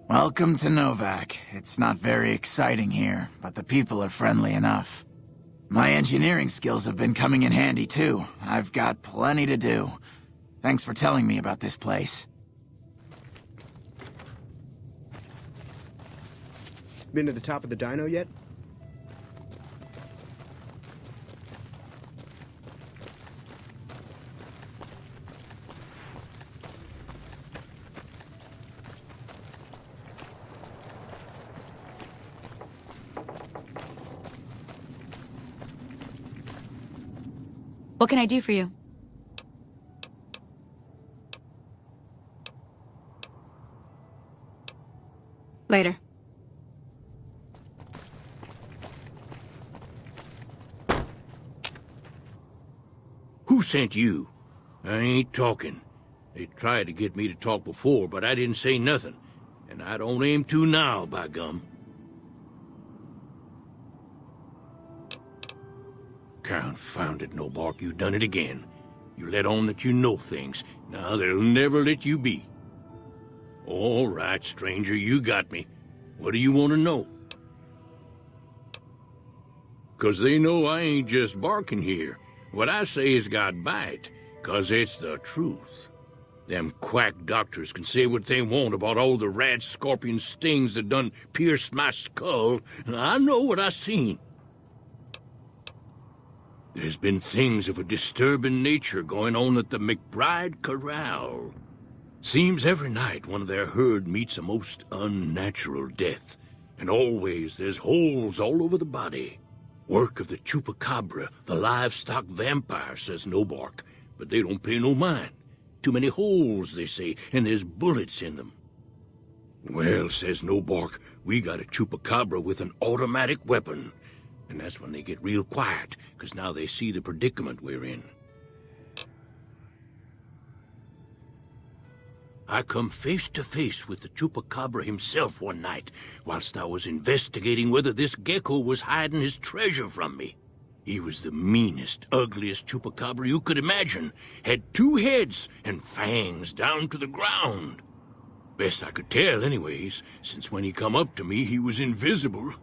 Welcome to Novak. It's not very exciting here, but the people are friendly enough. My engineering skills have been coming in handy too. I've got plenty to do. Thanks for telling me about this place. Been to the top of the dino yet? What can I do for you? Later. Who sent you? I ain't talking. They tried to get me to talk before, but I didn't say nothing. And I don't aim to now, by gum. Confounded, Nobark, you done it again. You let on that you know things. Now they'll never let you be. All right, stranger, you got me. What do you want to know? 'Cause they know I ain't just barking here. What I say has got bite, 'cause it's the truth. Them quack doctors can say what they want about all the rat scorpion stings that done pierced my skull. I know what I seen. There's been things of a disturbing nature going on at the McBride Corral. Seems every night one of their herd meets a most unnatural death, and always there's holes all over the body. Work of the chupacabra, the livestock vampire, says Nobark, but they don't pay no mind. Too many holes, they say, and there's bullets in them. Well, says Nobark, we got a chupacabra with an automatic weapon. And that's when they get real quiet, 'cause now they see the predicament we're in. I come face to face with the chupacabra himself one night, whilst I was investigating whether this gecko was hiding his treasure from me. He was the meanest, ugliest chupacabra you could imagine. Had 2 heads and fangs down to the ground. Best I could tell anyways, since when he come up to me he was invisible.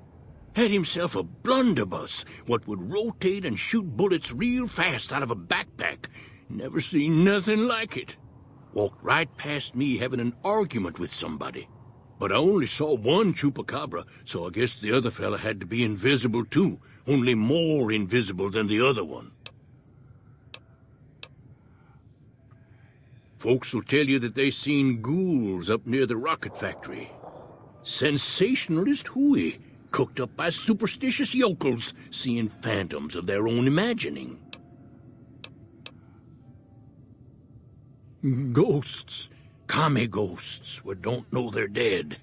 Had himself a blunderbuss, what would rotate and shoot bullets real fast out of a backpack. Never seen nothing like it. Walked right past me having an argument with somebody. But I only saw one chupacabra, so I guess the other fella had to be invisible too, only more invisible than the other one. Folks will tell you that they seen ghouls up near the rocket factory. Sensationalist hooey. Cooked up by superstitious yokels, seeing phantoms of their own imagining. Ghosts. Commie ghosts, what don't know they're dead.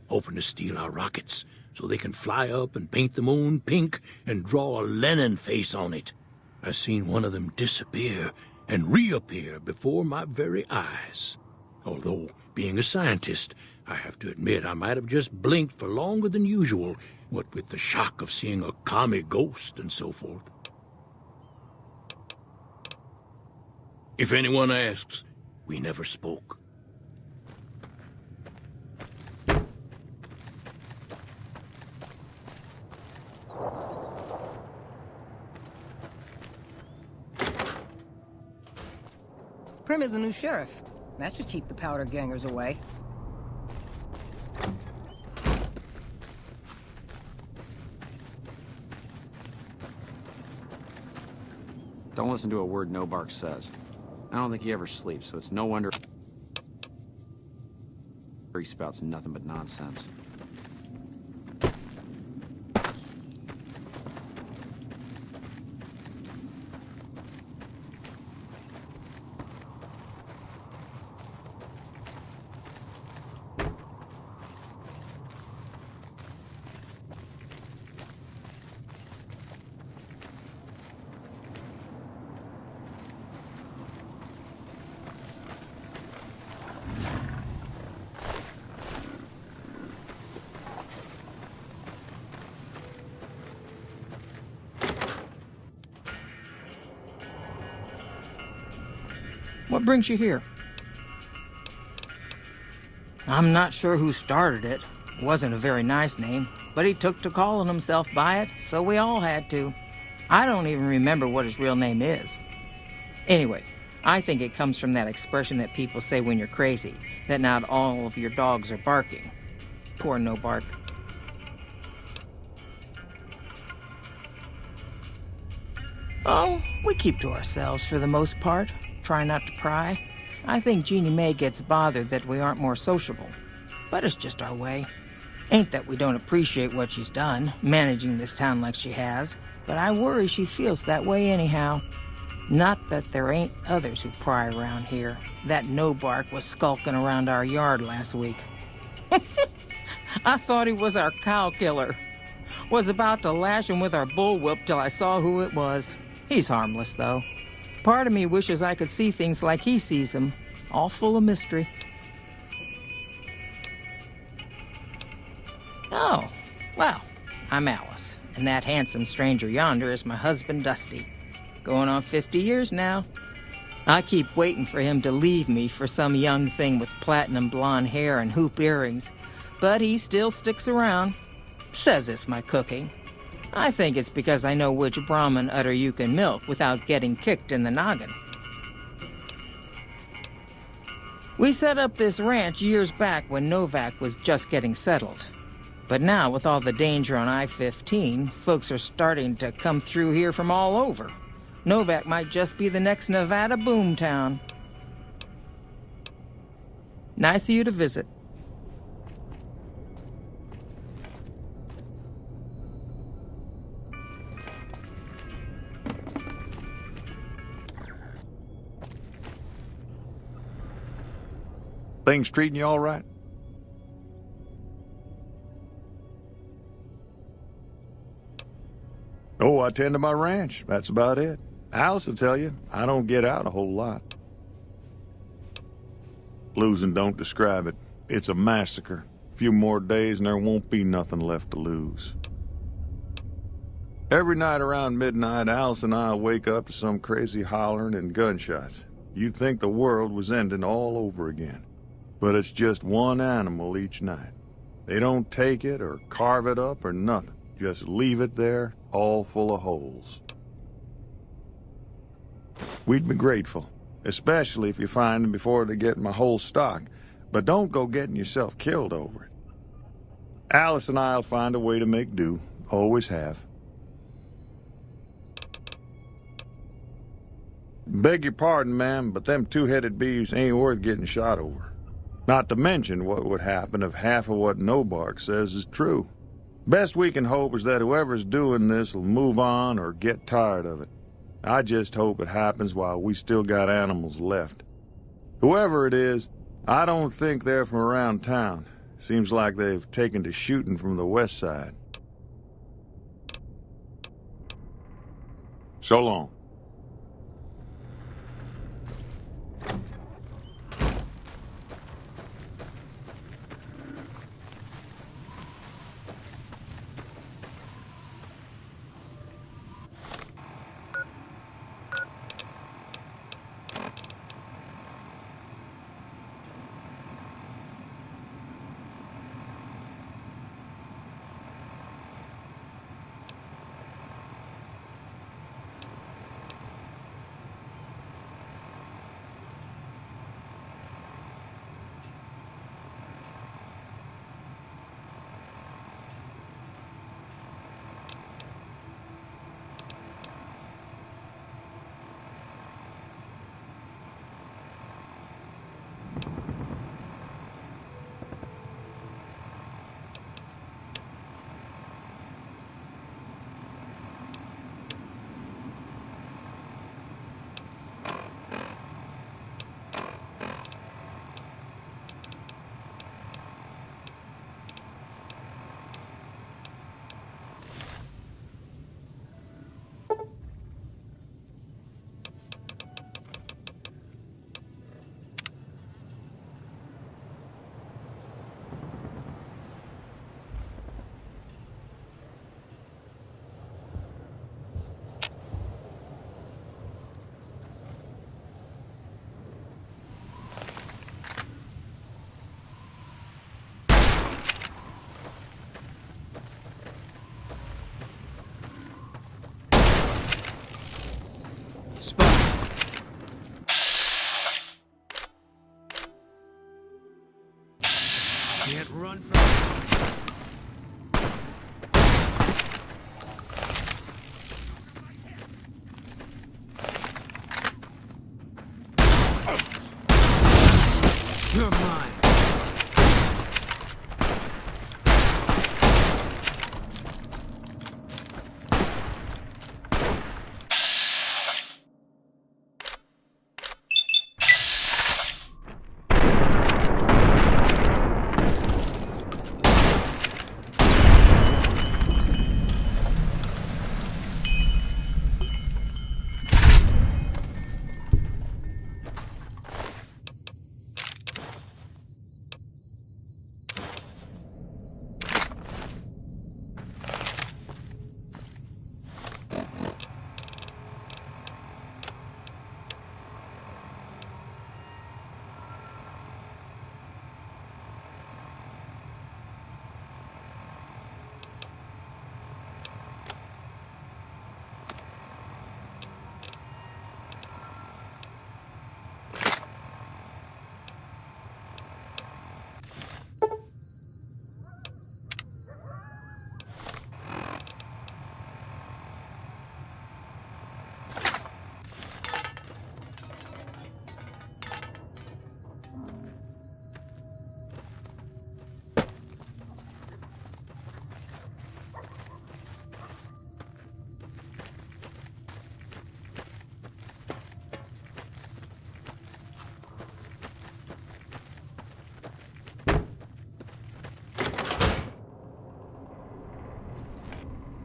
Hoping to steal our rockets, so they can fly up and paint the moon pink and draw a Lenin face on it. I seen one of them disappear and reappear before my very eyes. Although, being a scientist, I have to admit I might have just blinked for longer than usual, what with the shock of seeing a commie ghost and so forth. If anyone asks, we never spoke. Prim is a new sheriff. That should keep the powder gangers away. Don't listen to a word Nobark says. I don't think he ever sleeps, so it's no wonder he spouts nothing but nonsense. What brings you here? I'm not sure who started it. It wasn't a very nice name, but he took to calling himself by it, so we all had to. I don't even remember what his real name is. Anyway, I think it comes from that expression that people say when you're crazy, that not all of your dogs are barking. Poor No Bark. Oh, we keep to ourselves for the most part. Try not to pry. I think Jeannie Mae gets bothered that we aren't more sociable. But it's just our way. Ain't that we don't appreciate what she's done, managing this town like she has, but I worry she feels that way anyhow. Not that there ain't others who pry around here. That No Bark was skulking around our yard last week. I thought he was our cow killer. Was about to lash him with our bullwhip till I saw who it was. He's harmless, though. Part of me wishes I could see things like he sees them, all full of mystery. Oh, well, I'm Alice, and that handsome stranger yonder is my husband, Dusty. Going on 50 years now. I keep waiting for him to leave me for some young thing with platinum blonde hair and hoop earrings, but he still sticks around. Says it's my cooking. I think it's because I know which Brahmin udder you can milk without getting kicked in the noggin. We set up this ranch years back when Novak was just getting settled. But now, with all the danger on I-15, folks are starting to come through here from all over. Novak might just be the next Nevada boomtown. Nice of you to visit. Things treating you all right? Oh, I tend to my ranch. That's about it. Alice will tell you, I don't get out a whole lot. Losing don't describe it. It's a massacre. A few more days and there won't be nothing left to lose. Every night around midnight, Alice and I wake up to some crazy hollering and gunshots. You'd think the world was ending all over again. But it's just one animal each night. They don't take it or carve it up or nothing. Just leave it there, all full of holes. We'd be grateful, especially if you find them before they get my whole stock. But don't go getting yourself killed over it. Alice and I'll find a way to make do. Always have. Beg your pardon, ma'am, but them two-headed beeves ain't worth getting shot over. Not to mention what would happen if half of what No Bark says is true. Best we can hope is that whoever's doing this will move on or get tired of it. I just hope it happens while we still got animals left. Whoever it is, I don't think they're from around town. Seems like they've taken to shooting from the west side. So long. Can't run from... You're mine.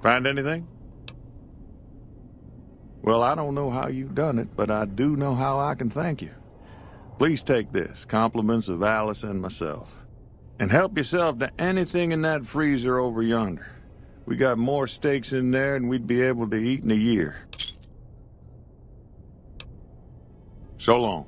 Find anything? Well, I don't know how you've done it, but I do know how I can thank you. Please take this, compliments of Alice and myself. And help yourself to anything in that freezer over yonder. We got more steaks in there than we'd be able to eat in a year. So long.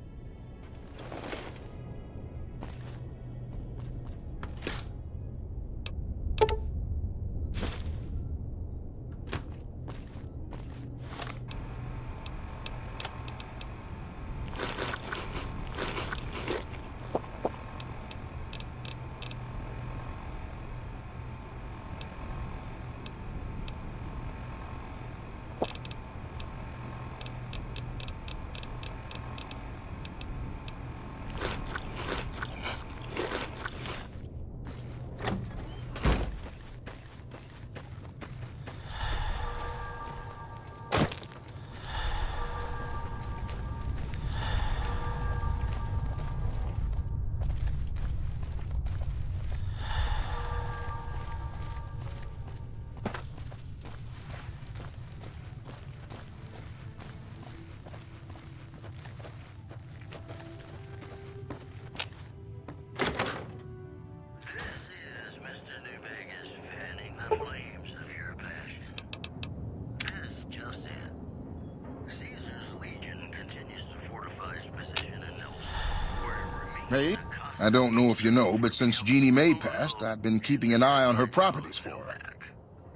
Hey, I don't know if you know, but since Jeannie May passed, I've been keeping an eye on her properties for her.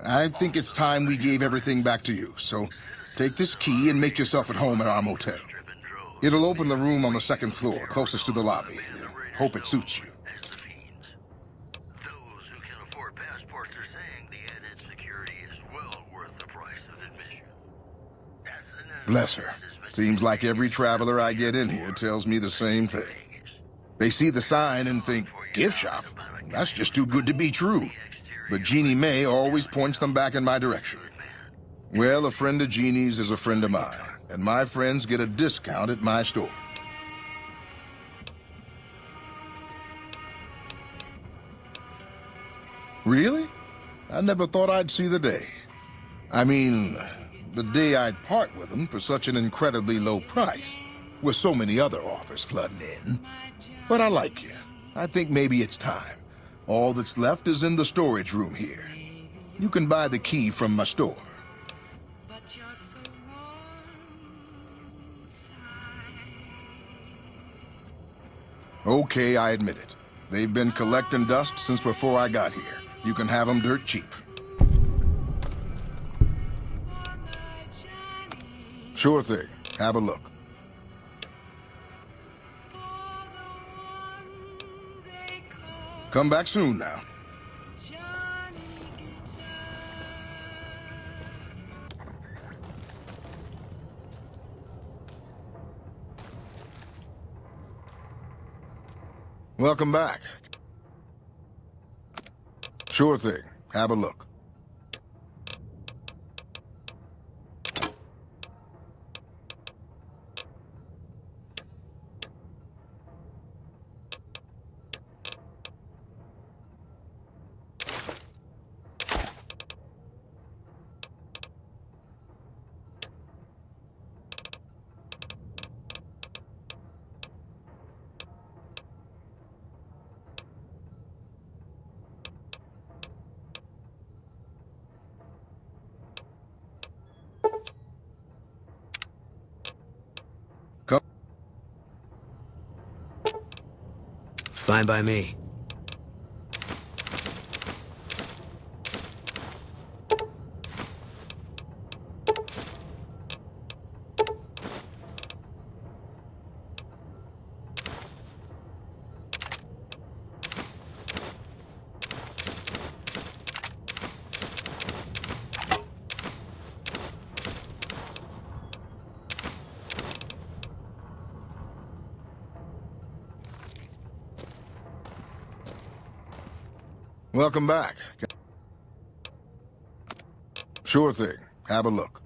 I think it's time we gave everything back to you, so take this key and make yourself at home at our motel. It'll open the room on the second floor, closest to the lobby. Hope it suits you. Those who can afford passports are saying the added security is well worth the price of admission. Bless her. Seems like every traveler I get in here tells me the same thing. They see the sign and think, gift shop? That's just too good to be true. But Jeannie May always points them back in my direction. Well, a friend of Jeannie's is a friend of mine, and my friends get a discount at my store. Really? I never thought I'd see the day. I mean, the day I'd part with them for such an incredibly low price, with so many other offers flooding in. But I like you. I think maybe it's time. All that's left is in the storage room here. You can buy the key from my store. Okay, I admit it. They've been collecting dust since before I got here. You can have them dirt cheap. Sure thing. Have a look. Come back soon now. Welcome back. Sure thing. Have a look. Come. Fine by me. Welcome back. Sure thing. Have a look.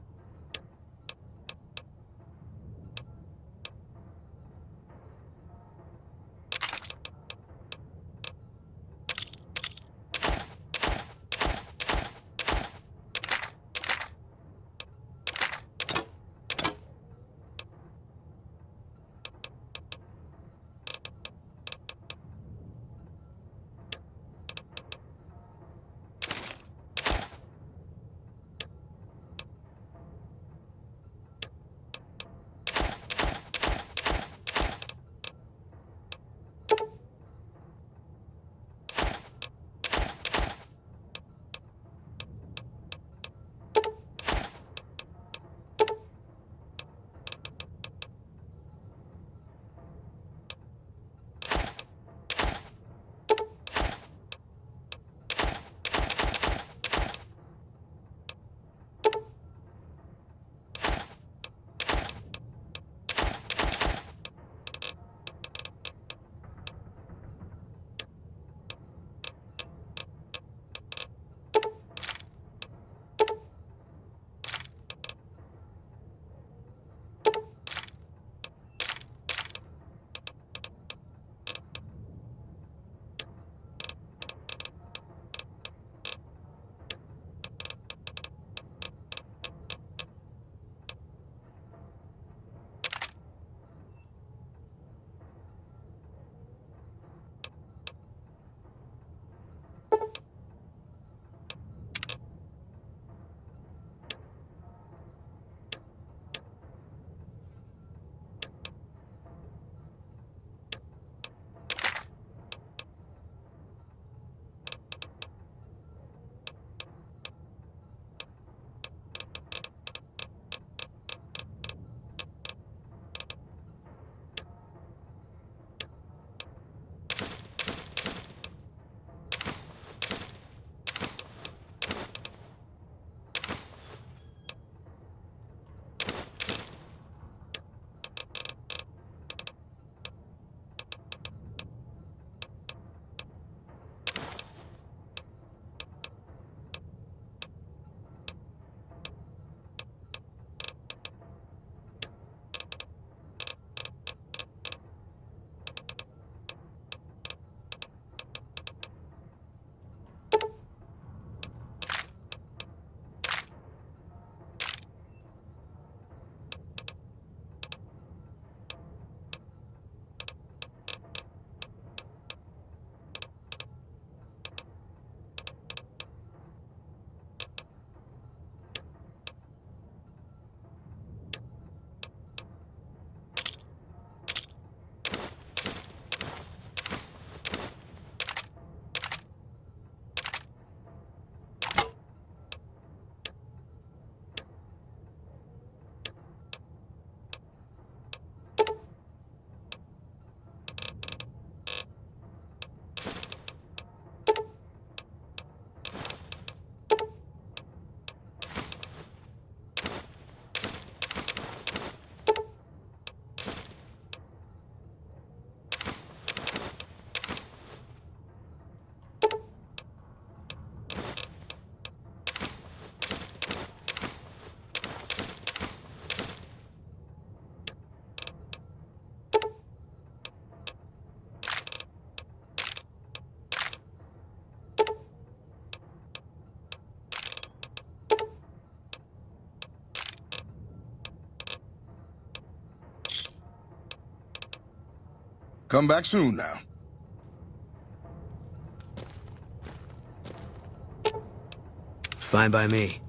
Come back soon now. Fine by me.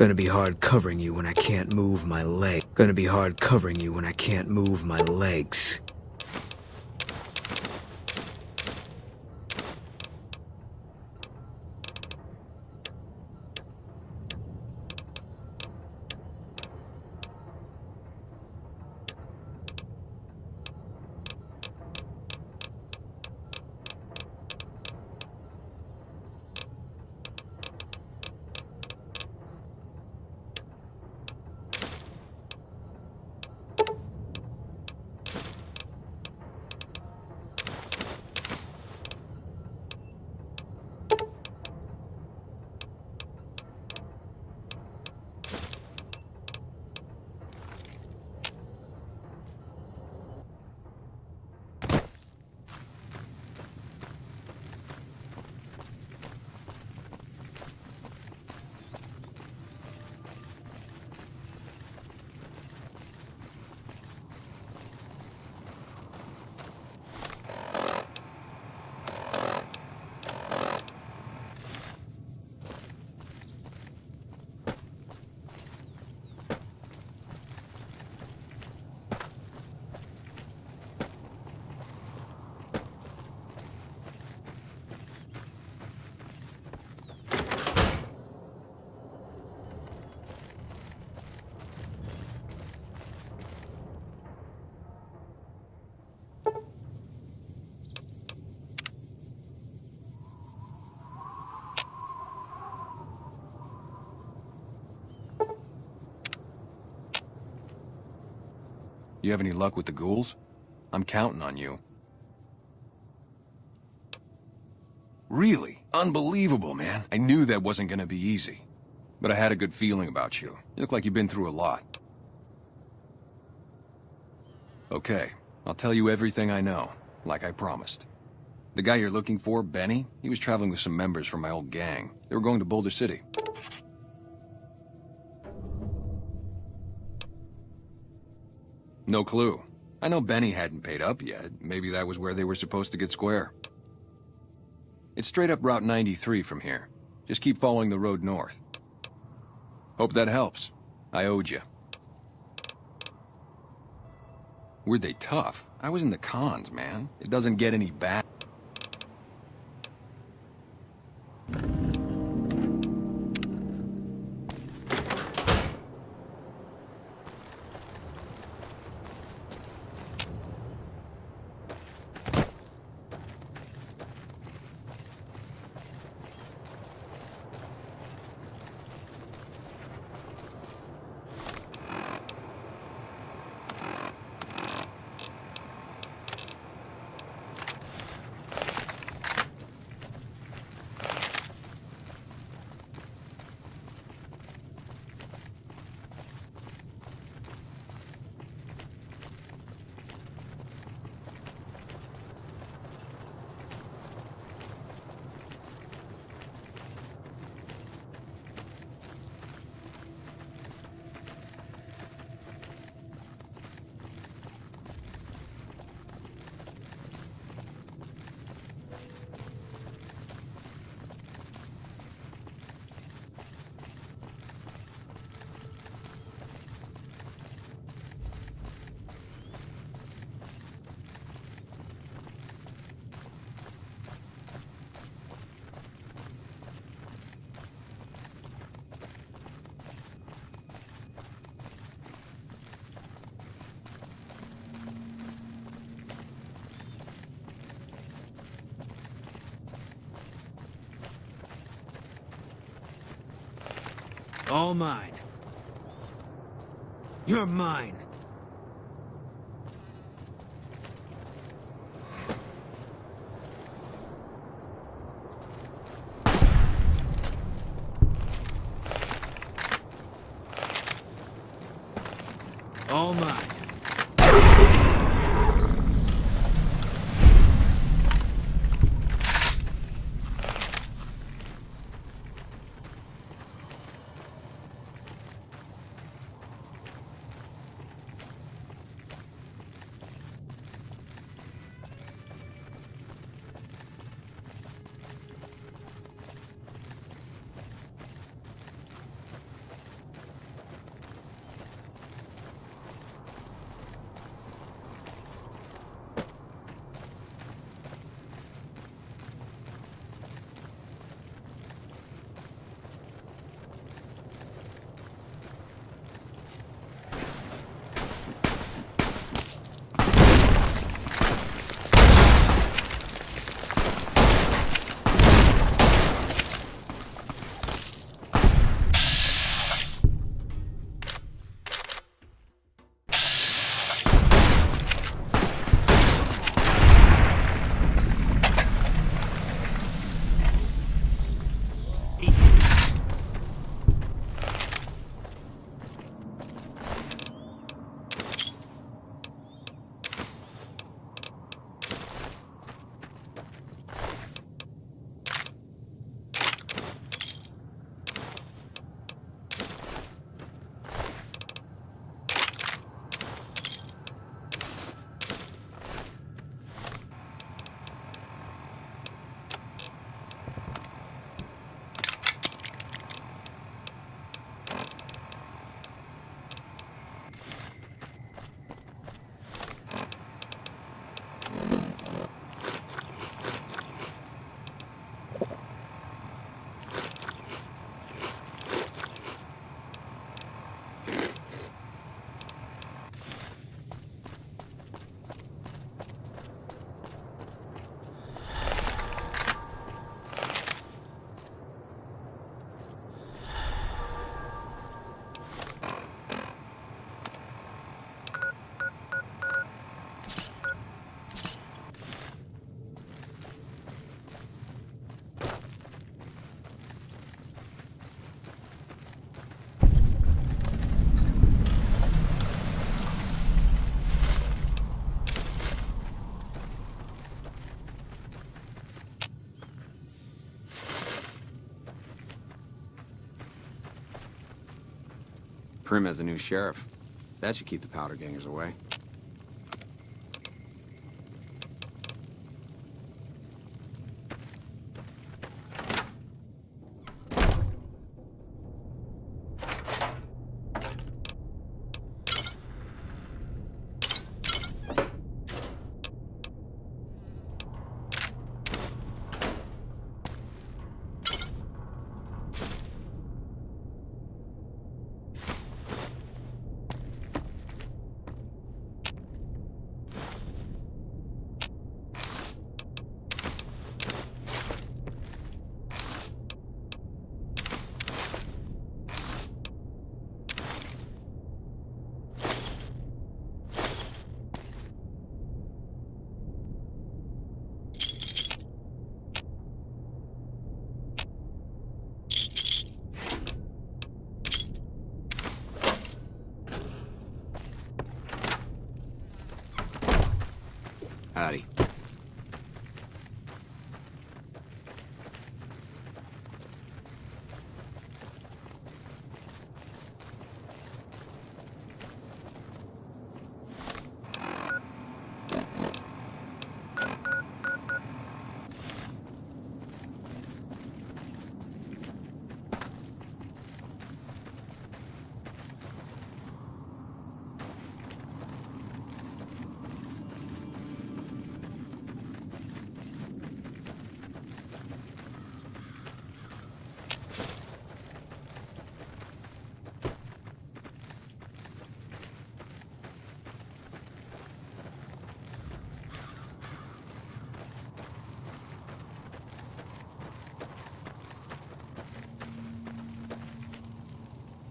Gonna be hard covering you when I can't move my leg. Gonna be hard covering you when I can't move my legs. You have any luck with the ghouls? I'm counting on you. Really? Unbelievable, man. I knew that wasn't gonna be easy. But I had a good feeling about you. You look like you've been through a lot. Okay, I'll tell you everything I know, like I promised. The guy you're looking for, Benny, he was traveling with some members from my old gang. They were going to Boulder City. No clue. I know Benny hadn't paid up yet. Maybe that was where they were supposed to get square. It's straight up Route 93 from here. Just keep following the road north. Hope that helps. I owed you. Were they tough? I was in the cons, man. It doesn't get any bad. All mine. You're mine. Prim as the new sheriff. That should keep the powder gangers away. Howdy.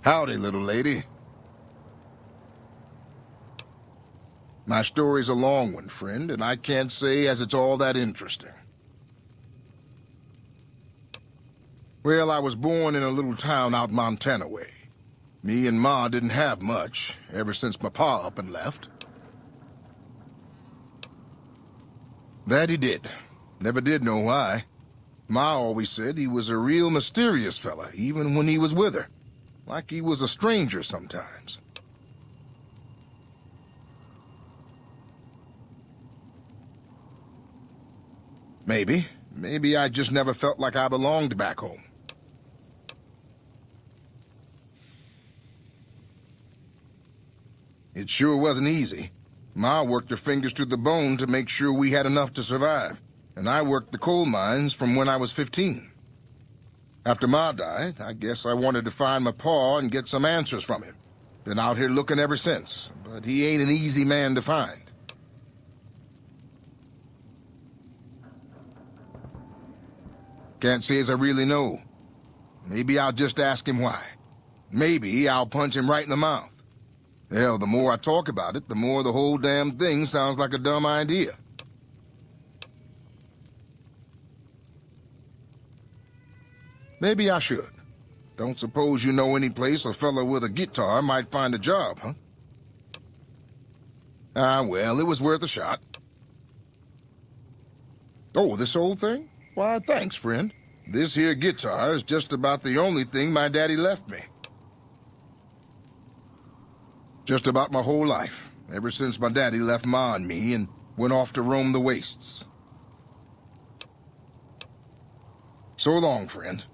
Howdy, little lady. My story's a long one, friend, and I can't say as it's all that interesting. Well, I was born in a little town out Montana way. Me and Ma didn't have much, ever since my pa up and left. That he did. Never did know why. Ma always said he was a real mysterious fella, even when he was with her. Like he was a stranger sometimes. Maybe. Maybe I just never felt like I belonged back home. It sure wasn't easy. Ma worked her fingers to the bone to make sure we had enough to survive. And I worked the coal mines from when I was 15. After Ma died, I guess I wanted to find my pa and get some answers from him. Been out here looking ever since, but he ain't an easy man to find. Can't say as I really know. Maybe I'll just ask him why. Maybe I'll punch him right in the mouth. Hell, the more I talk about it, the more the whole damn thing sounds like a dumb idea. Maybe I should. Don't suppose you know any place a fella with a guitar might find a job, huh? Ah, well, it was worth a shot. Oh, this old thing? Why, thanks, friend. This here guitar is just about the only thing my daddy left me. Just about my whole life, ever since my daddy left Ma and me and went off to roam the wastes. So long, friend.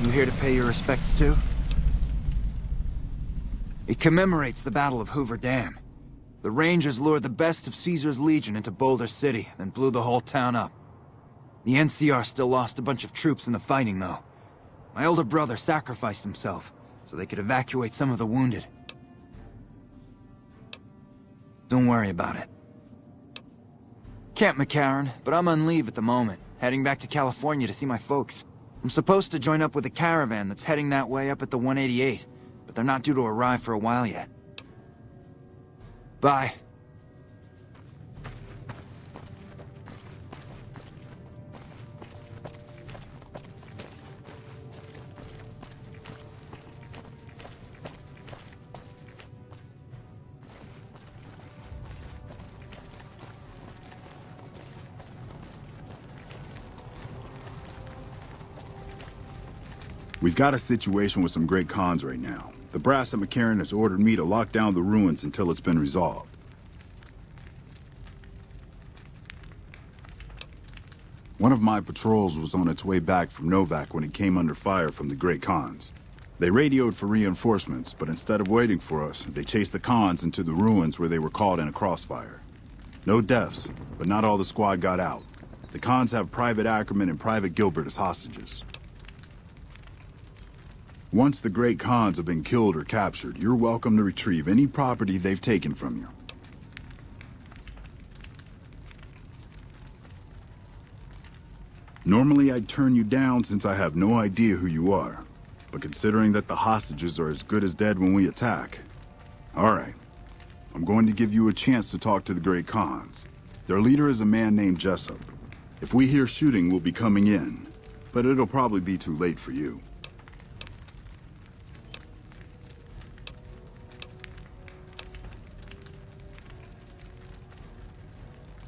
You here to pay your respects to? It commemorates the Battle of Hoover Dam. The Rangers lured the best of Caesar's Legion into Boulder City, then blew the whole town up. The NCR still lost a bunch of troops in the fighting, though. My older brother sacrificed himself so they could evacuate some of the wounded. Don't worry about it. Camp McCarran, but I'm on leave at the moment, heading back to California to see my folks. I'm supposed to join up with a caravan that's heading that way up at the 188, but they're not due to arrive for a while yet. Bye. We've got a situation with some great cons right now. The brass at McCarran has ordered me to lock down the ruins until it's been resolved. One of my patrols was on its way back from Novak when it came under fire from the Great Khans. They radioed for reinforcements, but instead of waiting for us, they chased the Khans into the ruins where they were caught in a crossfire. No deaths, but not all the squad got out. The Khans have Private Ackerman and Private Gilbert as hostages. Once the Great Khans have been killed or captured, you're welcome to retrieve any property they've taken from you. Normally I'd turn you down since I have no idea who you are, but considering that the hostages are as good as dead when we attack... Alright, I'm going to give you a chance to talk to the Great Khans. Their leader is a man named Jessup. If we hear shooting, we'll be coming in, but it'll probably be too late for you.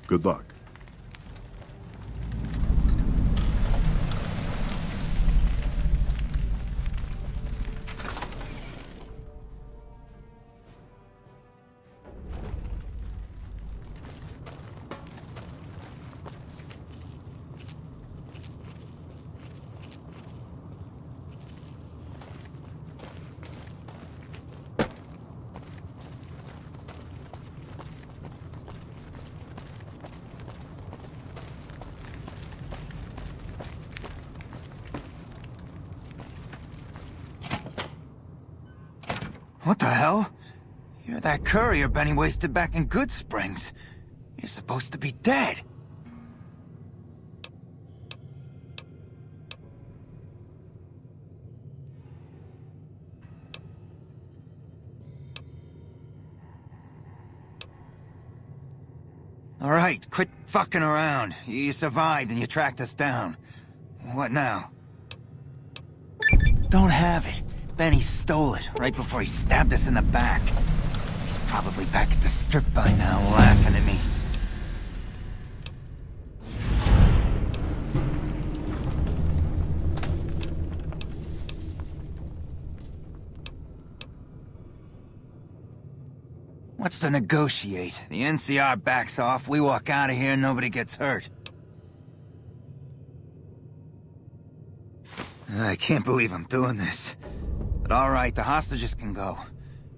Good luck. What the hell? You're that courier Benny wasted back in Good Springs. You're supposed to be dead. All right, quit fucking around. You survived and you tracked us down. What now? Don't have it. Benny stole it right before he stabbed us in the back. He's probably back at the strip by now, laughing at me. What's to negotiate? The NCR backs off, we walk out of here, nobody gets hurt. I can't believe I'm doing this. But alright, the hostages can go.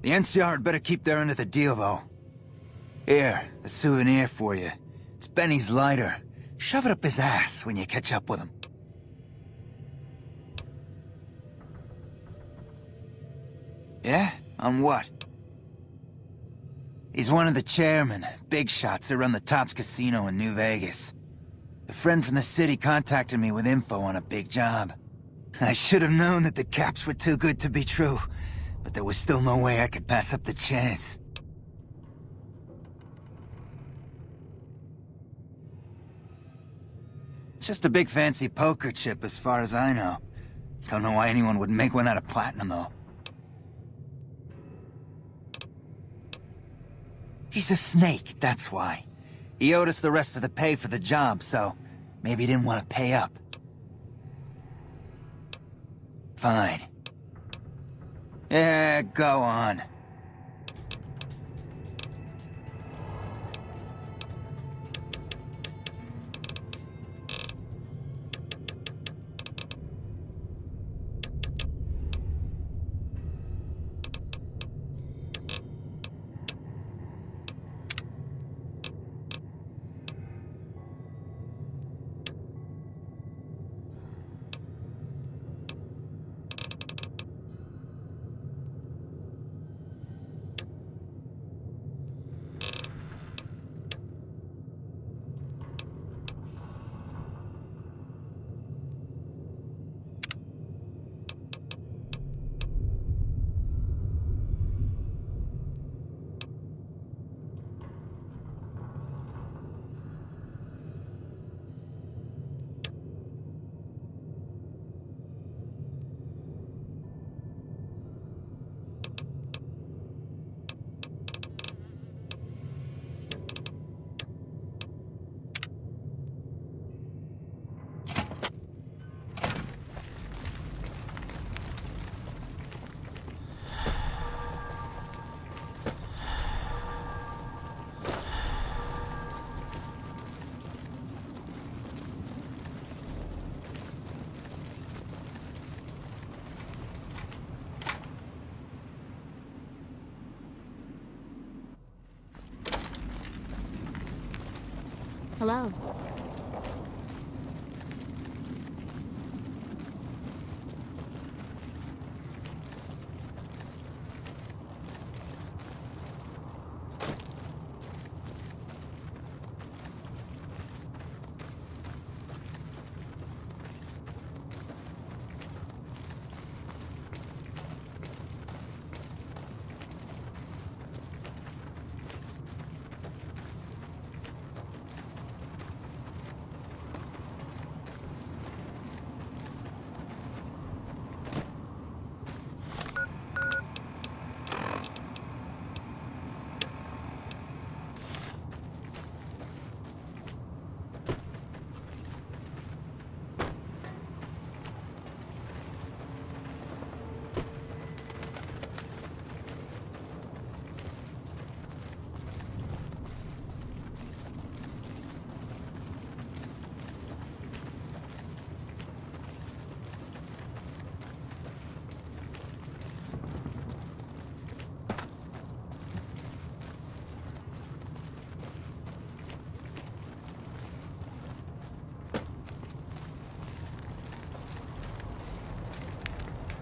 The NCR had better keep their end of the deal, though. Here, a souvenir for you. It's Benny's lighter. Shove it up his ass when you catch up with him. Yeah? On what? He's one of the chairmen, big shots that run the Tops Casino in New Vegas. A friend from the city contacted me with info on a big job. I should have known that the caps were too good to be true, but there was still no way I could pass up the chance. It's just a big fancy poker chip as far as I know. Don't know why anyone would make one out of platinum, though. He's a snake, that's why. He owed us the rest of the pay for the job, so maybe he didn't want to pay up. Fine. Yeah, go on. Hello.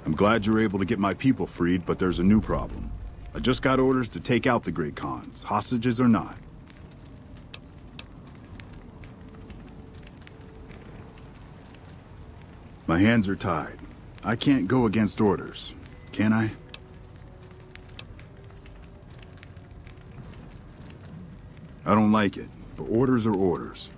I'm glad you're able to get my people freed, but there's a new problem. I just got orders to take out the Great Khans, hostages or not. My hands are tied. I can't go against orders, can I? I don't like it, but orders are orders.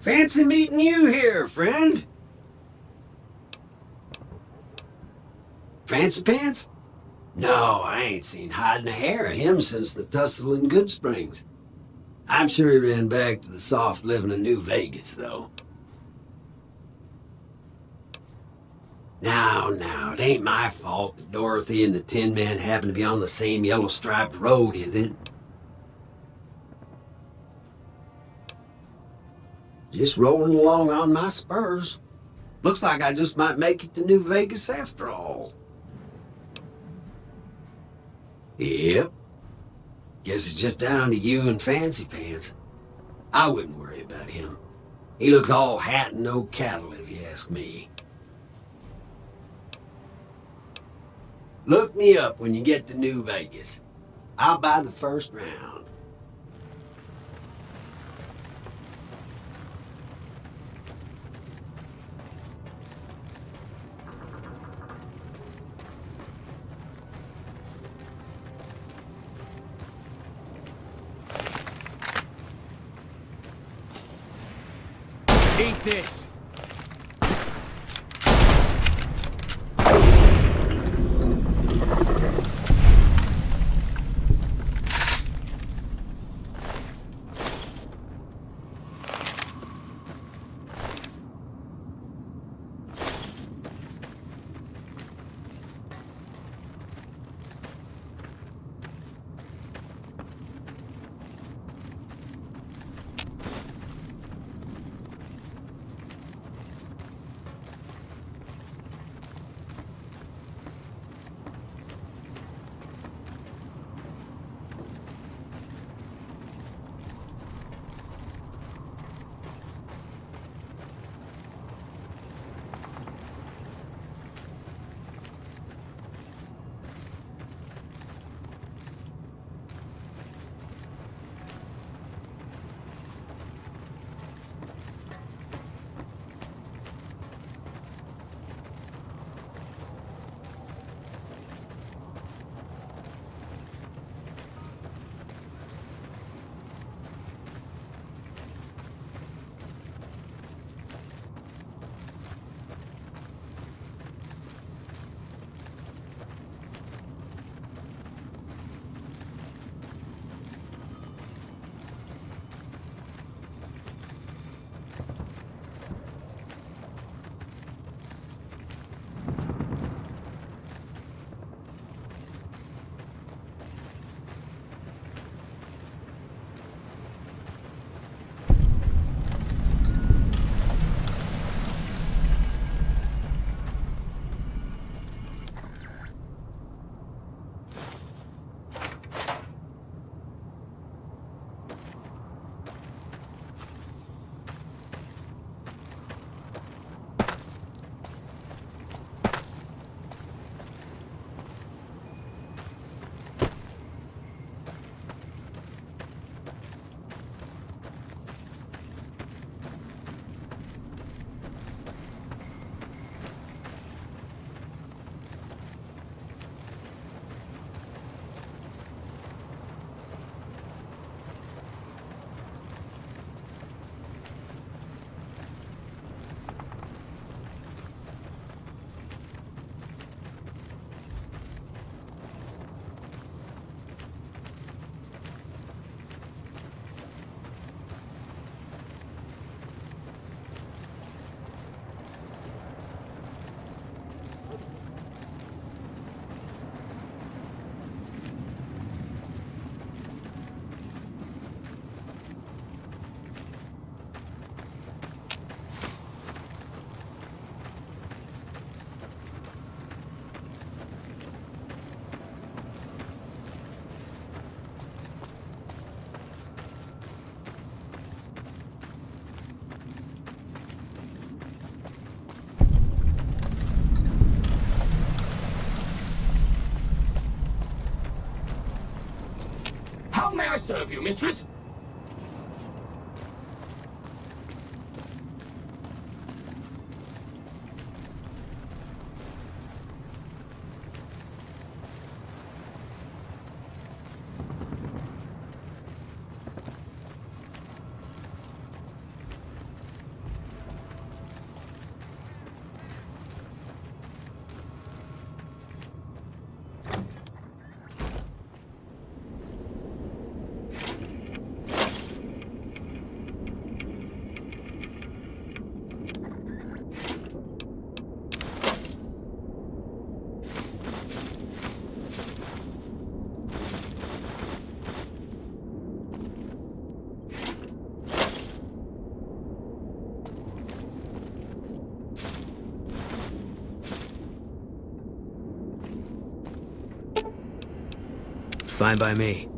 Fancy meeting you here, friend. Fancy Pants? No, I ain't seen hide and a hair of him since the tussle in Good Springs. I'm sure he ran back to the soft living of New Vegas, though. Now, it ain't my fault that Dorothy and the Tin Man happen to be on the same yellow-striped road, is it? Just rolling along on my spurs. Looks like I just might make it to New Vegas after all. Yep. Guess it's just down to you and Fancy Pants. I wouldn't worry about him. He looks all hat and no cattle, if you ask me. Look me up when you get to New Vegas. I'll buy the first round. Eat this! serve you, mistress? Fine by me.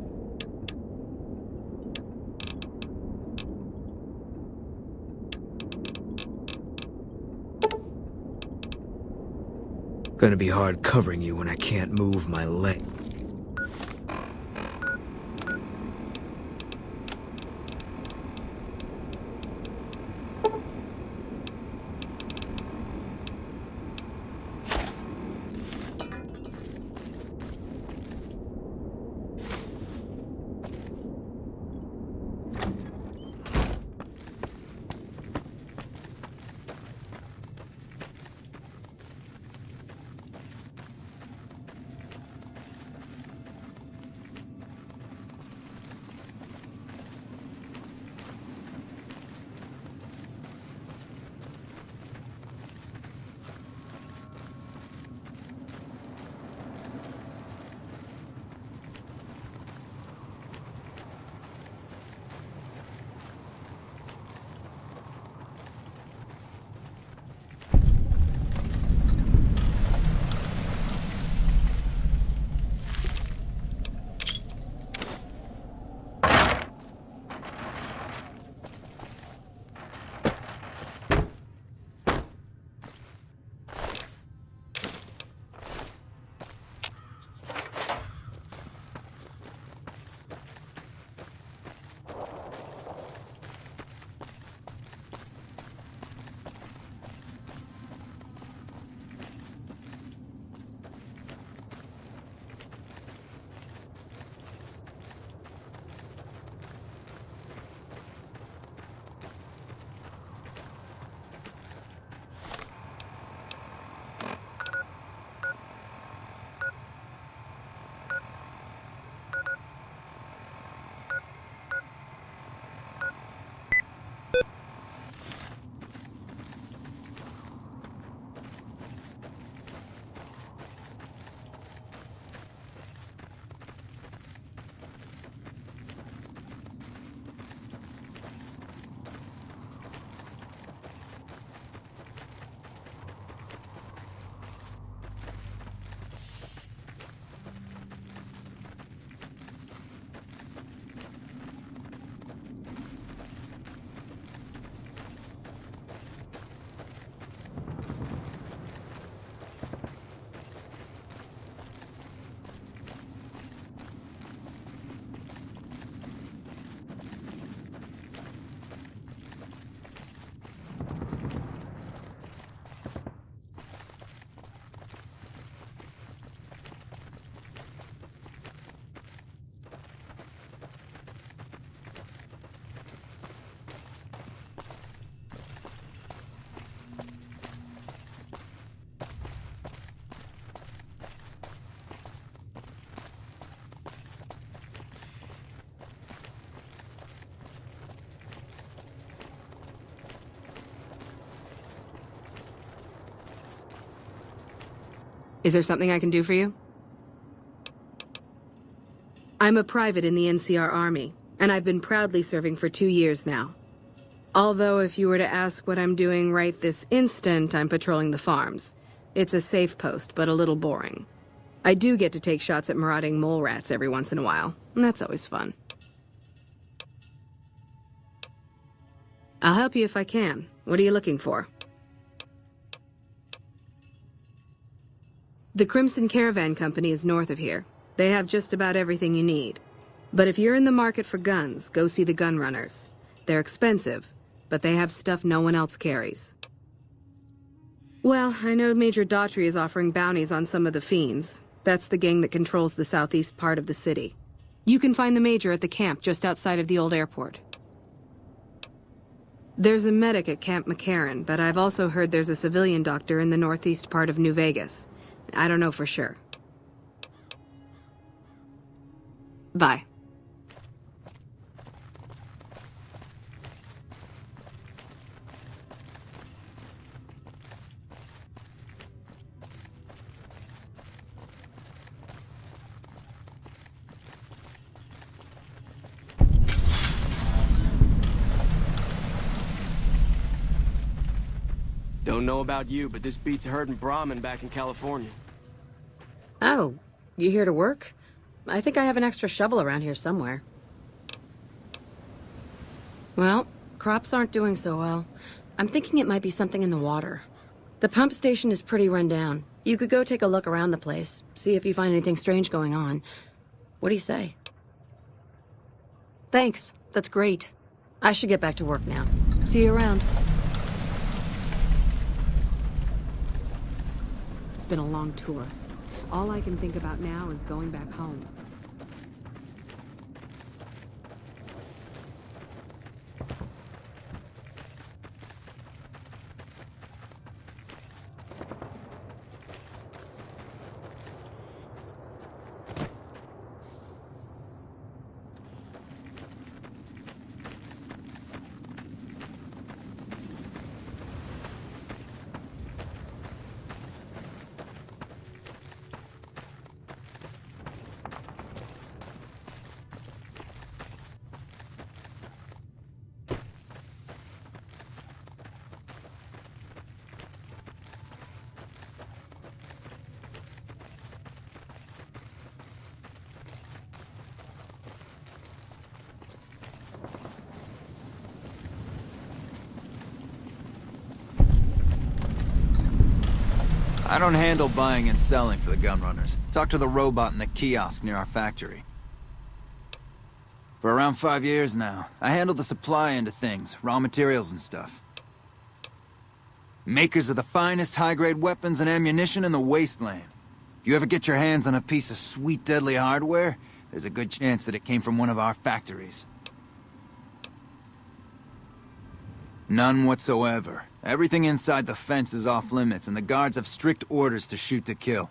Gonna be hard covering you when I can't move my leg. Is there something I can do for you? I'm a private in the NCR Army, and I've been proudly serving for 2 years now. Although if you were to ask what I'm doing right this instant, I'm patrolling the farms. It's a safe post, but a little boring. I do get to take shots at marauding mole rats every once in a while, and that's always fun. I'll help you if I can. What are you looking for? The Crimson Caravan Company is north of here. They have just about everything you need. But if you're in the market for guns, go see the gun runners. They're expensive, but they have stuff no one else carries. Well, I know Major Daughtry is offering bounties on some of the Fiends. That's the gang that controls the southeast part of the city. You can find the Major at the camp just outside of the old airport. There's a medic at Camp McCarran, but I've also heard there's a civilian doctor in the northeast part of New Vegas. I don't know for sure. Bye. Don't know about you, but this beats herding Brahmin back in California. Oh, you here to work? I think I have an extra shovel around here somewhere. Well, crops aren't doing so well. I'm thinking it might be something in the water. The pump station is pretty run down. You could go take a look around the place, see if you find anything strange going on. What do you say? Thanks, that's great. I should get back to work now. See you around. It's been a long tour. All I can think about now is going back home. I don't handle buying and selling for the gun runners. Talk to the robot in the kiosk near our factory. For around 5 years now, I handle the supply end of things, raw materials and stuff. Makers of the finest high-grade weapons and ammunition in the wasteland. If you ever get your hands on a piece of sweet, deadly hardware, there's a good chance that it came from one of our factories. None whatsoever. Everything inside the fence is off limits, and the guards have strict orders to shoot to kill.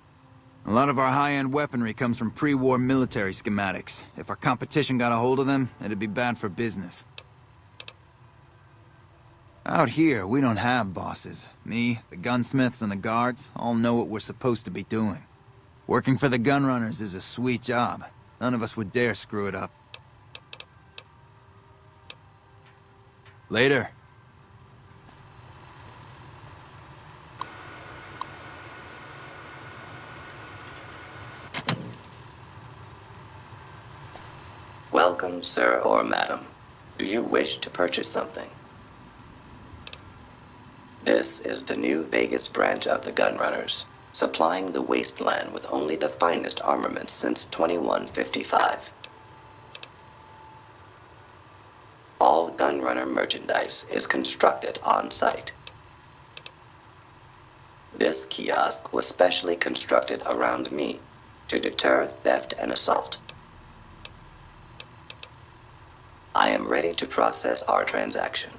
A lot of our high-end weaponry comes from pre-war military schematics. If our competition got a hold of them, it'd be bad for business. Out here, we don't have bosses. Me, the gunsmiths, and the guards all know what we're supposed to be doing. Working for the gun runners is a sweet job. None of us would dare screw it up. Later. Welcome, sir or madam. Do you wish to purchase something? This is the New Vegas branch of the Gun Runners, supplying the wasteland with only the finest armaments since 2155. All Gun Runner merchandise is constructed on site. This kiosk was specially constructed around me to deter theft and assault. I am ready to process our transaction.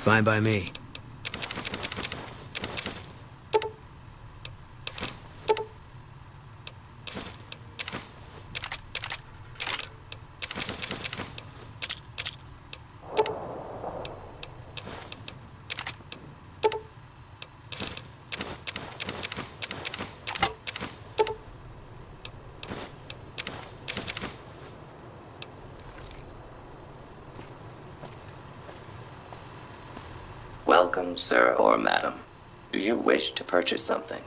Fine by me. Welcome, sir or madam. Do you wish to purchase something?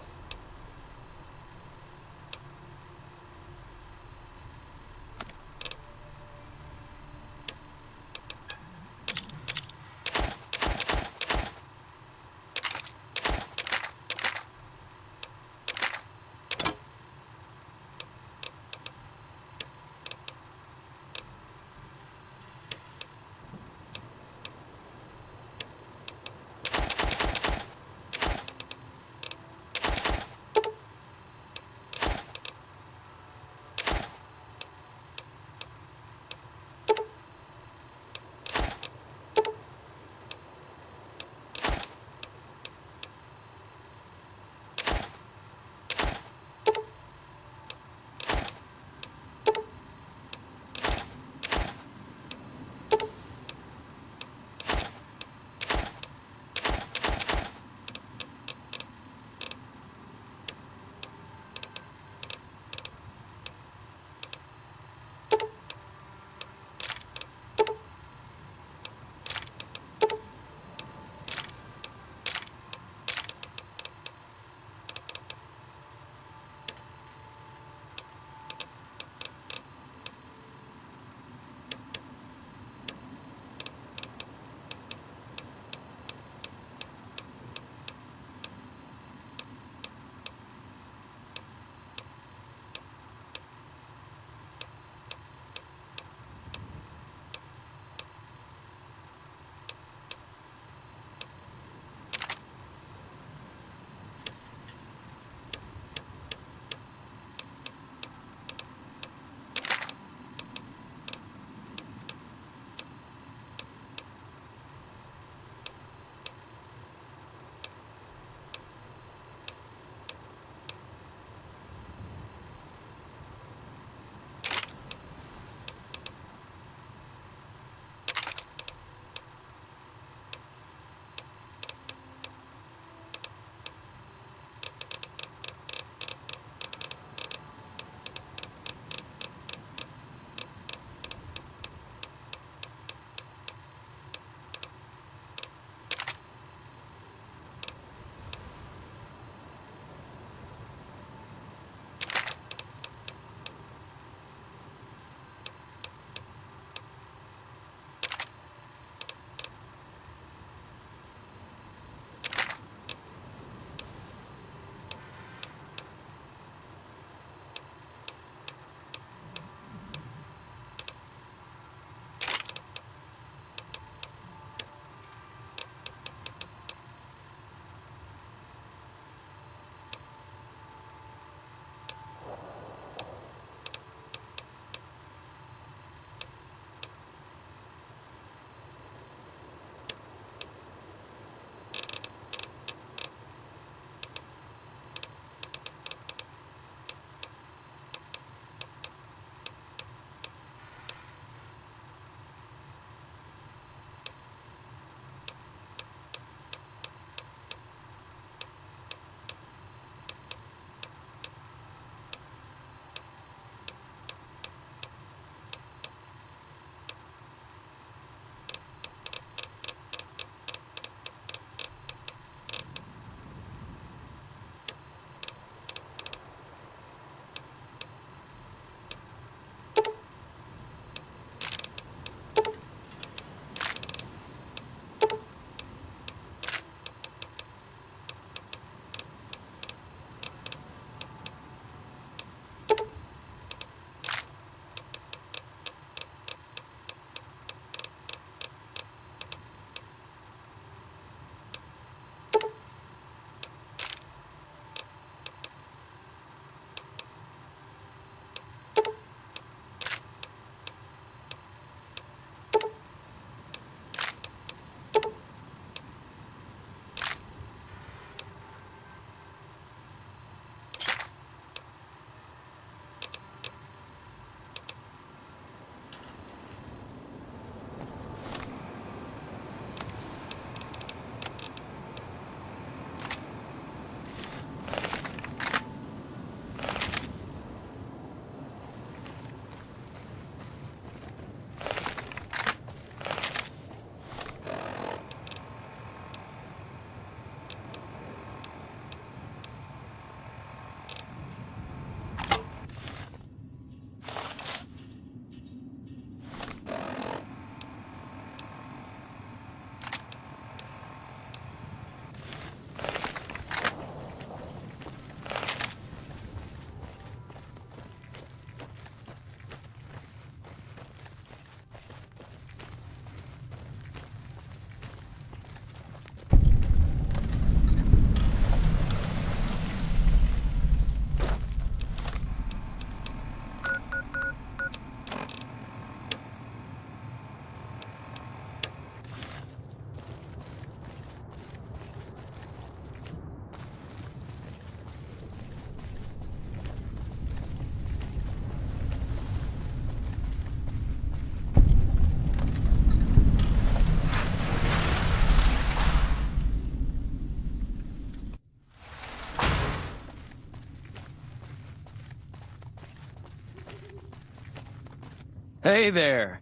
Hey there.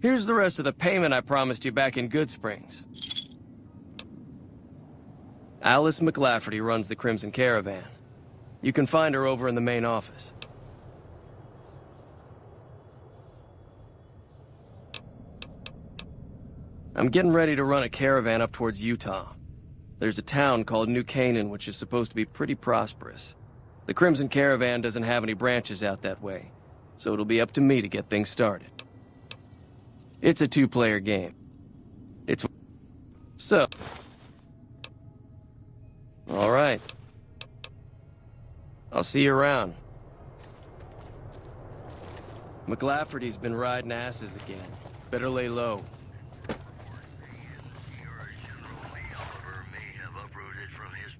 Here's the rest of the payment I promised you back in Good Springs. Alice McLafferty runs the Crimson Caravan. You can find her over in the main office. I'm getting ready to run a caravan up towards Utah. There's a town called New Canaan which is supposed to be pretty prosperous. The Crimson Caravan doesn't have any branches out that way, so it'll be up to me to get things started. It's a two-player game. It's... So... All right. I'll see you around. McLafferty's been riding asses again. Better lay low.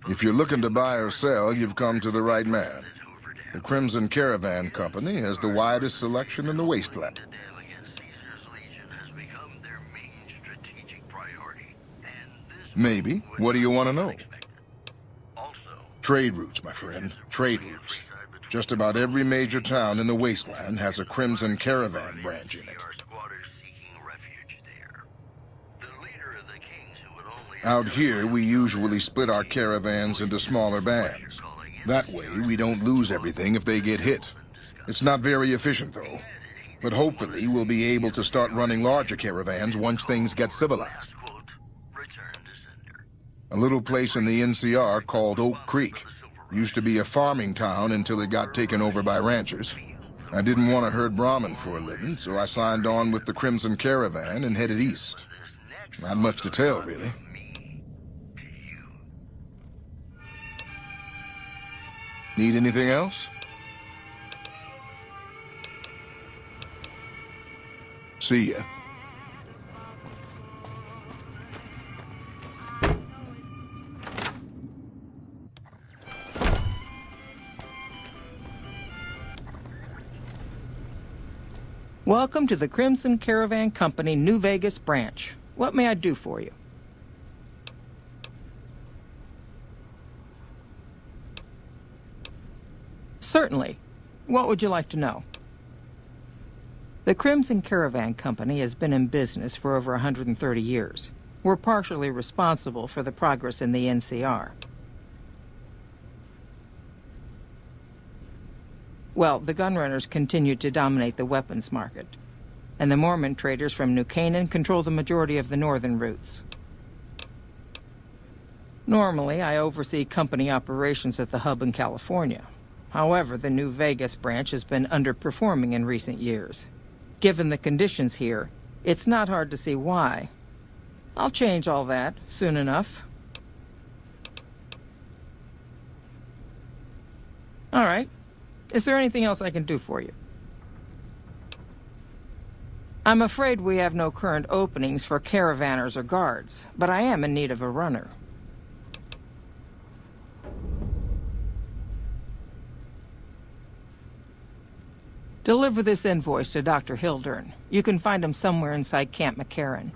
If you're looking to buy or sell, you've come to the right man. The Crimson Caravan Company has the widest selection in the wasteland. Maybe. What do you want to know? Trade routes, my friend. Trade routes. Just about every major town in the wasteland has a Crimson Caravan branch in it. Out here, we usually split our caravans into smaller bands. That way, we don't lose everything if they get hit. It's not very efficient, though. But hopefully, we'll be able to start running larger caravans once things get civilized. A little place in the NCR called Oak Creek. Used to be a farming town until it got taken over by ranchers. I didn't want to herd Brahmin for a living, so I signed on with the Crimson Caravan and headed east. Not much to tell, really. Need anything else? See ya. Welcome to the Crimson Caravan Company New Vegas branch. What may I do for you? Certainly. What would you like to know? The Crimson Caravan Company has been in business for over 130 years. We're partially responsible for the progress in the NCR. Well, the gunrunners continue to dominate the weapons market, and the Mormon traders from New Canaan control the majority of the northern routes. Normally, I oversee company operations at the hub in California. However, the New Vegas branch has been underperforming in recent years. Given the conditions here, it's not hard to see why. I'll change all that soon enough. All right. Is there anything else I can do for you? I'm afraid we have no current openings for caravanners or guards, but I am in need of a runner. Deliver this invoice to Dr. Hildern. You can find him somewhere inside Camp McCarran.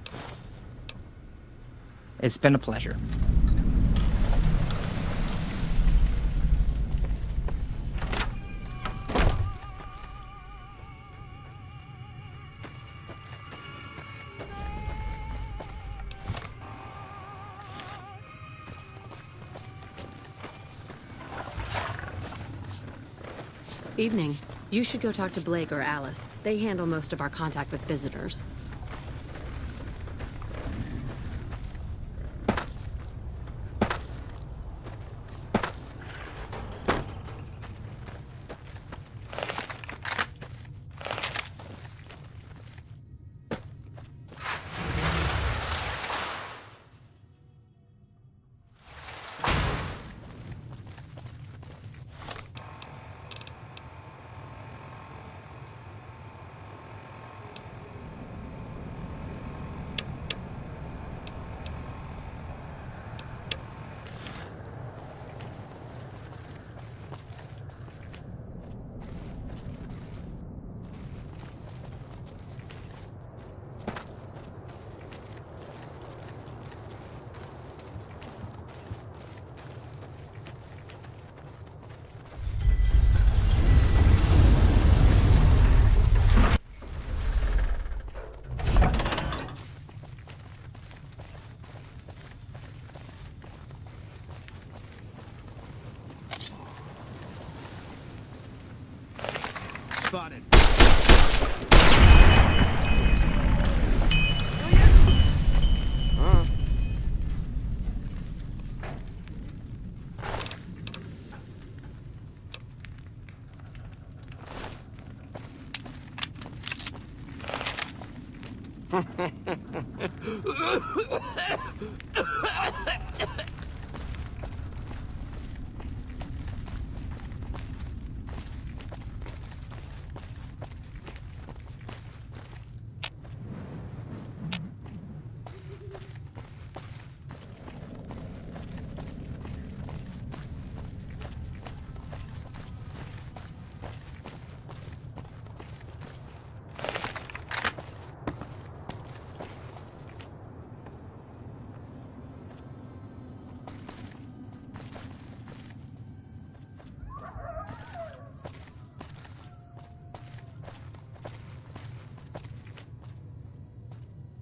It's been a pleasure. Evening. You should go talk to Blake or Alice. They handle most of our contact with visitors.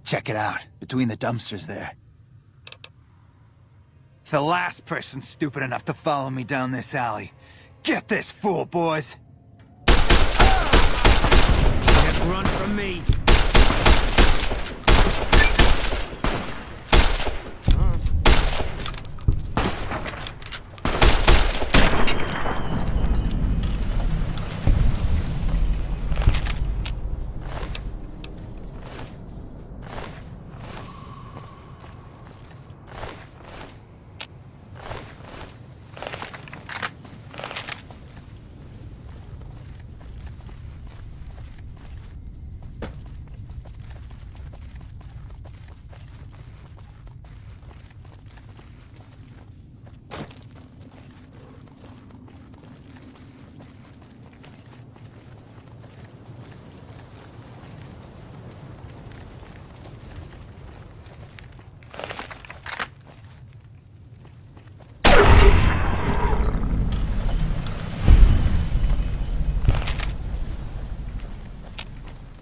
Check it out, between the dumpsters there. The last person stupid enough to follow me down this alley. Get this fool, boys! Can't run from me!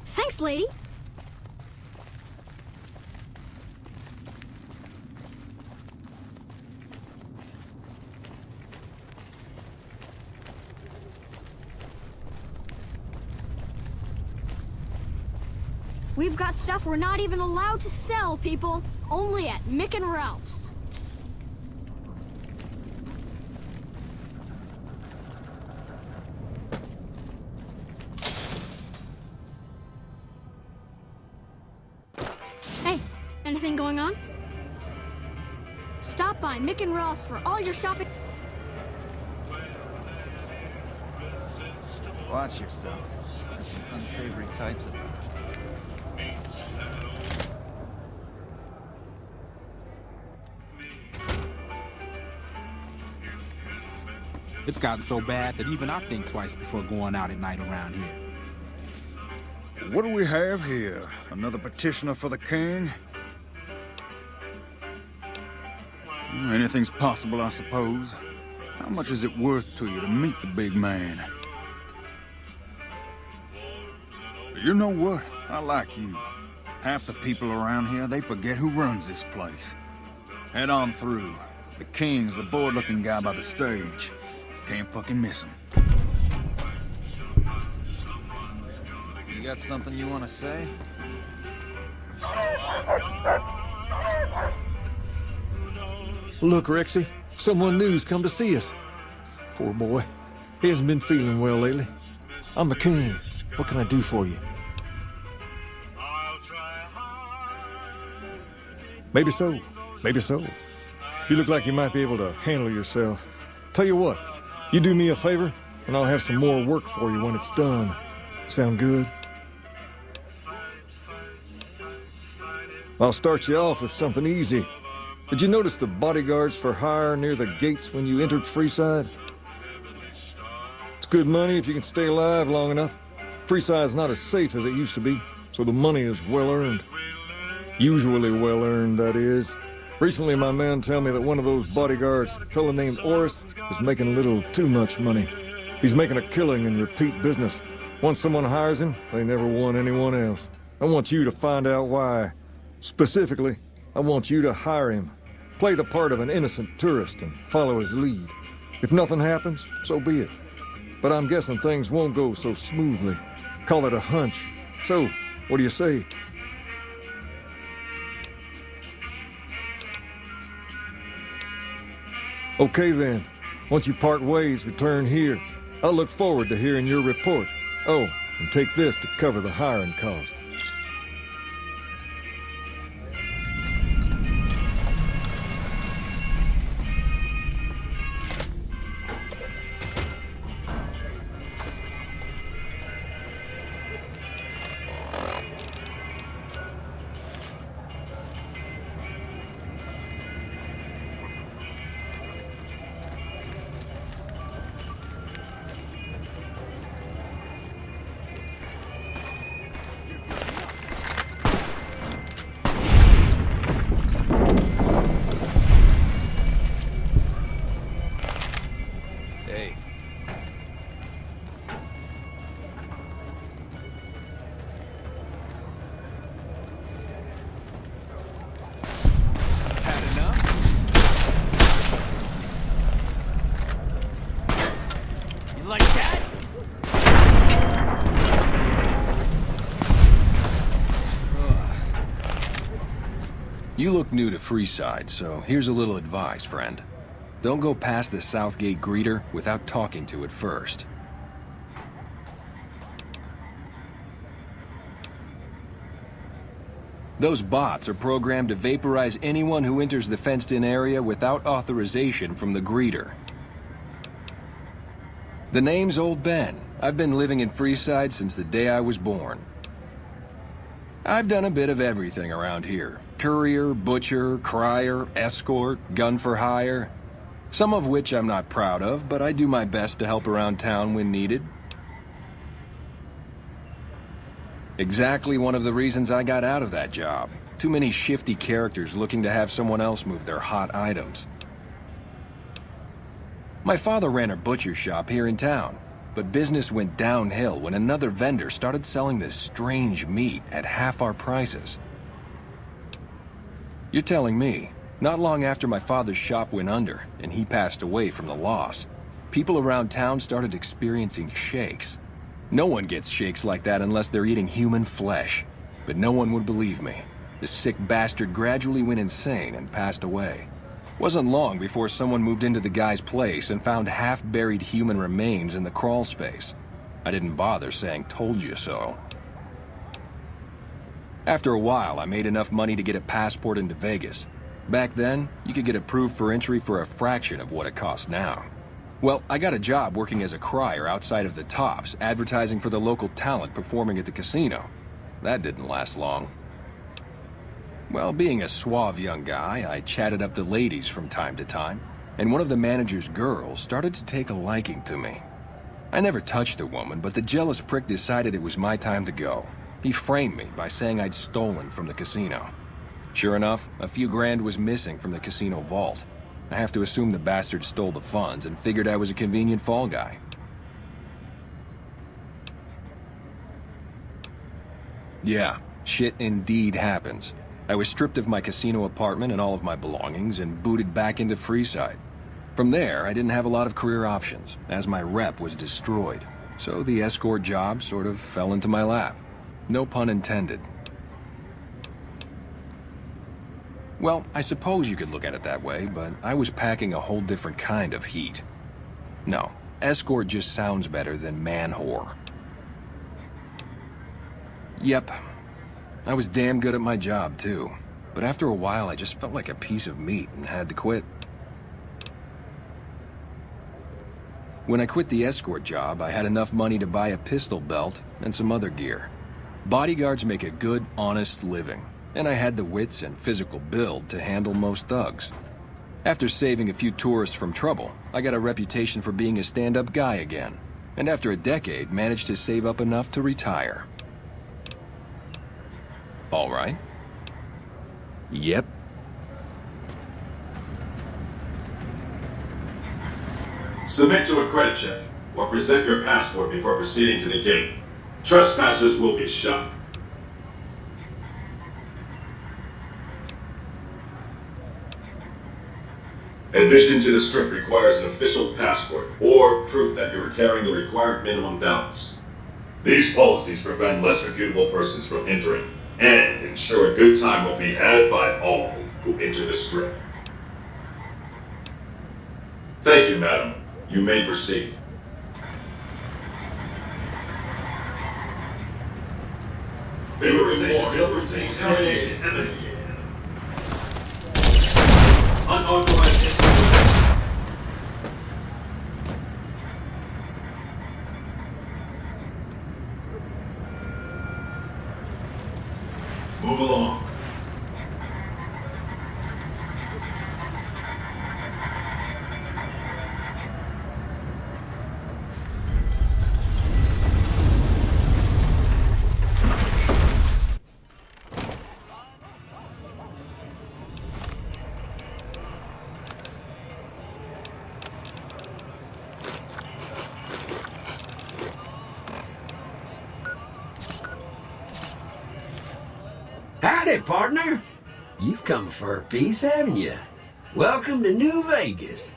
Thanks, lady. We've got stuff we're not even allowed to sell, people. Only at Mick and Ralph's. Hey, anything going on? Stop by Mick and Ralph's for all your shopping. Watch yourself. There's some unsavory types about. It's gotten so bad that even I think twice before going out at night around here. What do we have here? Another petitioner for the king? Anything's possible, I suppose. How much is it worth to you to meet the big man? You know what? I like you. Half the people around here, they forget who runs this place. Head on through. The king's the bored-looking guy by the stage. Can't fucking miss him. You got something you want to say? Look, Rexy, someone new's come to see us. Poor boy. He hasn't been feeling well lately. I'm the king. What can I do for you? Maybe so. Maybe so. You look like you might be able to handle yourself. Tell you what, you do me a favor, and I'll have some more work for you when it's done. Sound good? I'll start you off with something easy. Did you notice the bodyguards for hire near the gates when you entered Freeside? It's good money if you can stay alive long enough. Freeside's not as safe as it used to be, so the money is well earned. Usually well earned, that is. Recently, my man tell me that one of those bodyguards, a fellow named Oris, is making a little too much money. He's making a killing in repeat business. Once someone hires him, they never want anyone else. I want you to find out why. Specifically, I want you to hire him. Play the part of an innocent tourist and follow his lead. If nothing happens, so be it. But I'm guessing things won't go so smoothly. Call it a hunch. So, what do you say? Okay then. Once you part ways, return here. I'll look forward to hearing your report. Oh, and take this to cover the hiring cost. You look new to Freeside, so here's a little advice, friend. Don't go past the Southgate greeter without talking to it first. Those bots are programmed to vaporize anyone who enters the fenced-in area without authorization from the greeter. The name's Old Ben. I've been living in Freeside since the day I was born. I've done a bit of everything around here. Courier, butcher, crier, escort, gun for hire. Some of which I'm not proud of, but I do my best to help around town when needed. Exactly one of the reasons I got out of that job. Too many shifty characters looking to have someone else move their hot items. My father ran a butcher shop here in town, but business went downhill when another vendor started selling this strange meat at half our prices. You're telling me, not long after my father's shop went under and he passed away from the loss, people around town started experiencing shakes. No one gets shakes like that unless they're eating human flesh. But no one would believe me. The sick bastard gradually went insane and passed away. Wasn't long before someone moved into the guy's place and found half-buried human remains in the crawl space. I didn't bother saying "told you so." After a while, I made enough money to get a passport into Vegas. Back then, you could get approved for entry for a fraction of what it costs now. Well, I got a job working as a crier outside of the Tops, advertising for the local talent performing at the casino. That didn't last long. Well, being a suave young guy, I chatted up the ladies from time to time, and one of the manager's girls started to take a liking to me. I never touched the woman, but the jealous prick decided it was my time to go. He framed me by saying I'd stolen from the casino. Sure enough, a few grand was missing from the casino vault. I have to assume the bastard stole the funds and figured I was a convenient fall guy. Yeah, shit indeed happens. I was stripped of my casino apartment and all of my belongings and booted back into Freeside. From there, I didn't have a lot of career options, as my rep was destroyed. So the escort job sort of fell into my lap. No pun intended. Well, I suppose you could look at it that way, but I was packing a whole different kind of heat. No, escort just sounds better than man-whore. Yep, I was damn good at my job too, but after a while I just felt like a piece of meat and had to quit. When I quit the escort job, I had enough money to buy a pistol belt and some other gear. Bodyguards make a good, honest living, and I had the wits and physical build to handle most thugs. After saving a few tourists from trouble, I got a reputation for being a stand-up guy again, and after a decade managed to save up enough to retire. All right. Yep. Submit to a credit check, or present your passport before proceeding to the gate. Trespassers will be shot. Admission to the Strip requires an official passport, or proof that you are carrying the required minimum balance. These policies prevent less reputable persons from entering, and ensure a good time will be had by all who enter the Strip. Thank you, madam. You may proceed. Vaporization energy. Unauthorized entry. Move along. Howdy, partner. You've come for a piece, haven't you? Welcome to New Vegas.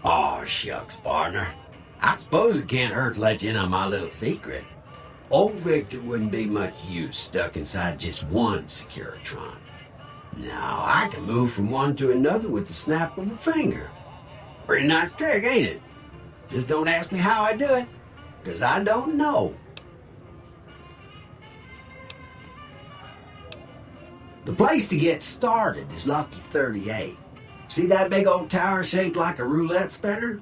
Aw, shucks, partner. I suppose it can't hurt to let you in on my little secret. Old Victor wouldn't be much use stuck inside just one Securitron. Now, I can move from one to another with the snap of a finger. Pretty nice trick, ain't it? Just don't ask me how I do it, because I don't know. The place to get started is Lucky 38. See that big old tower shaped like a roulette spinner?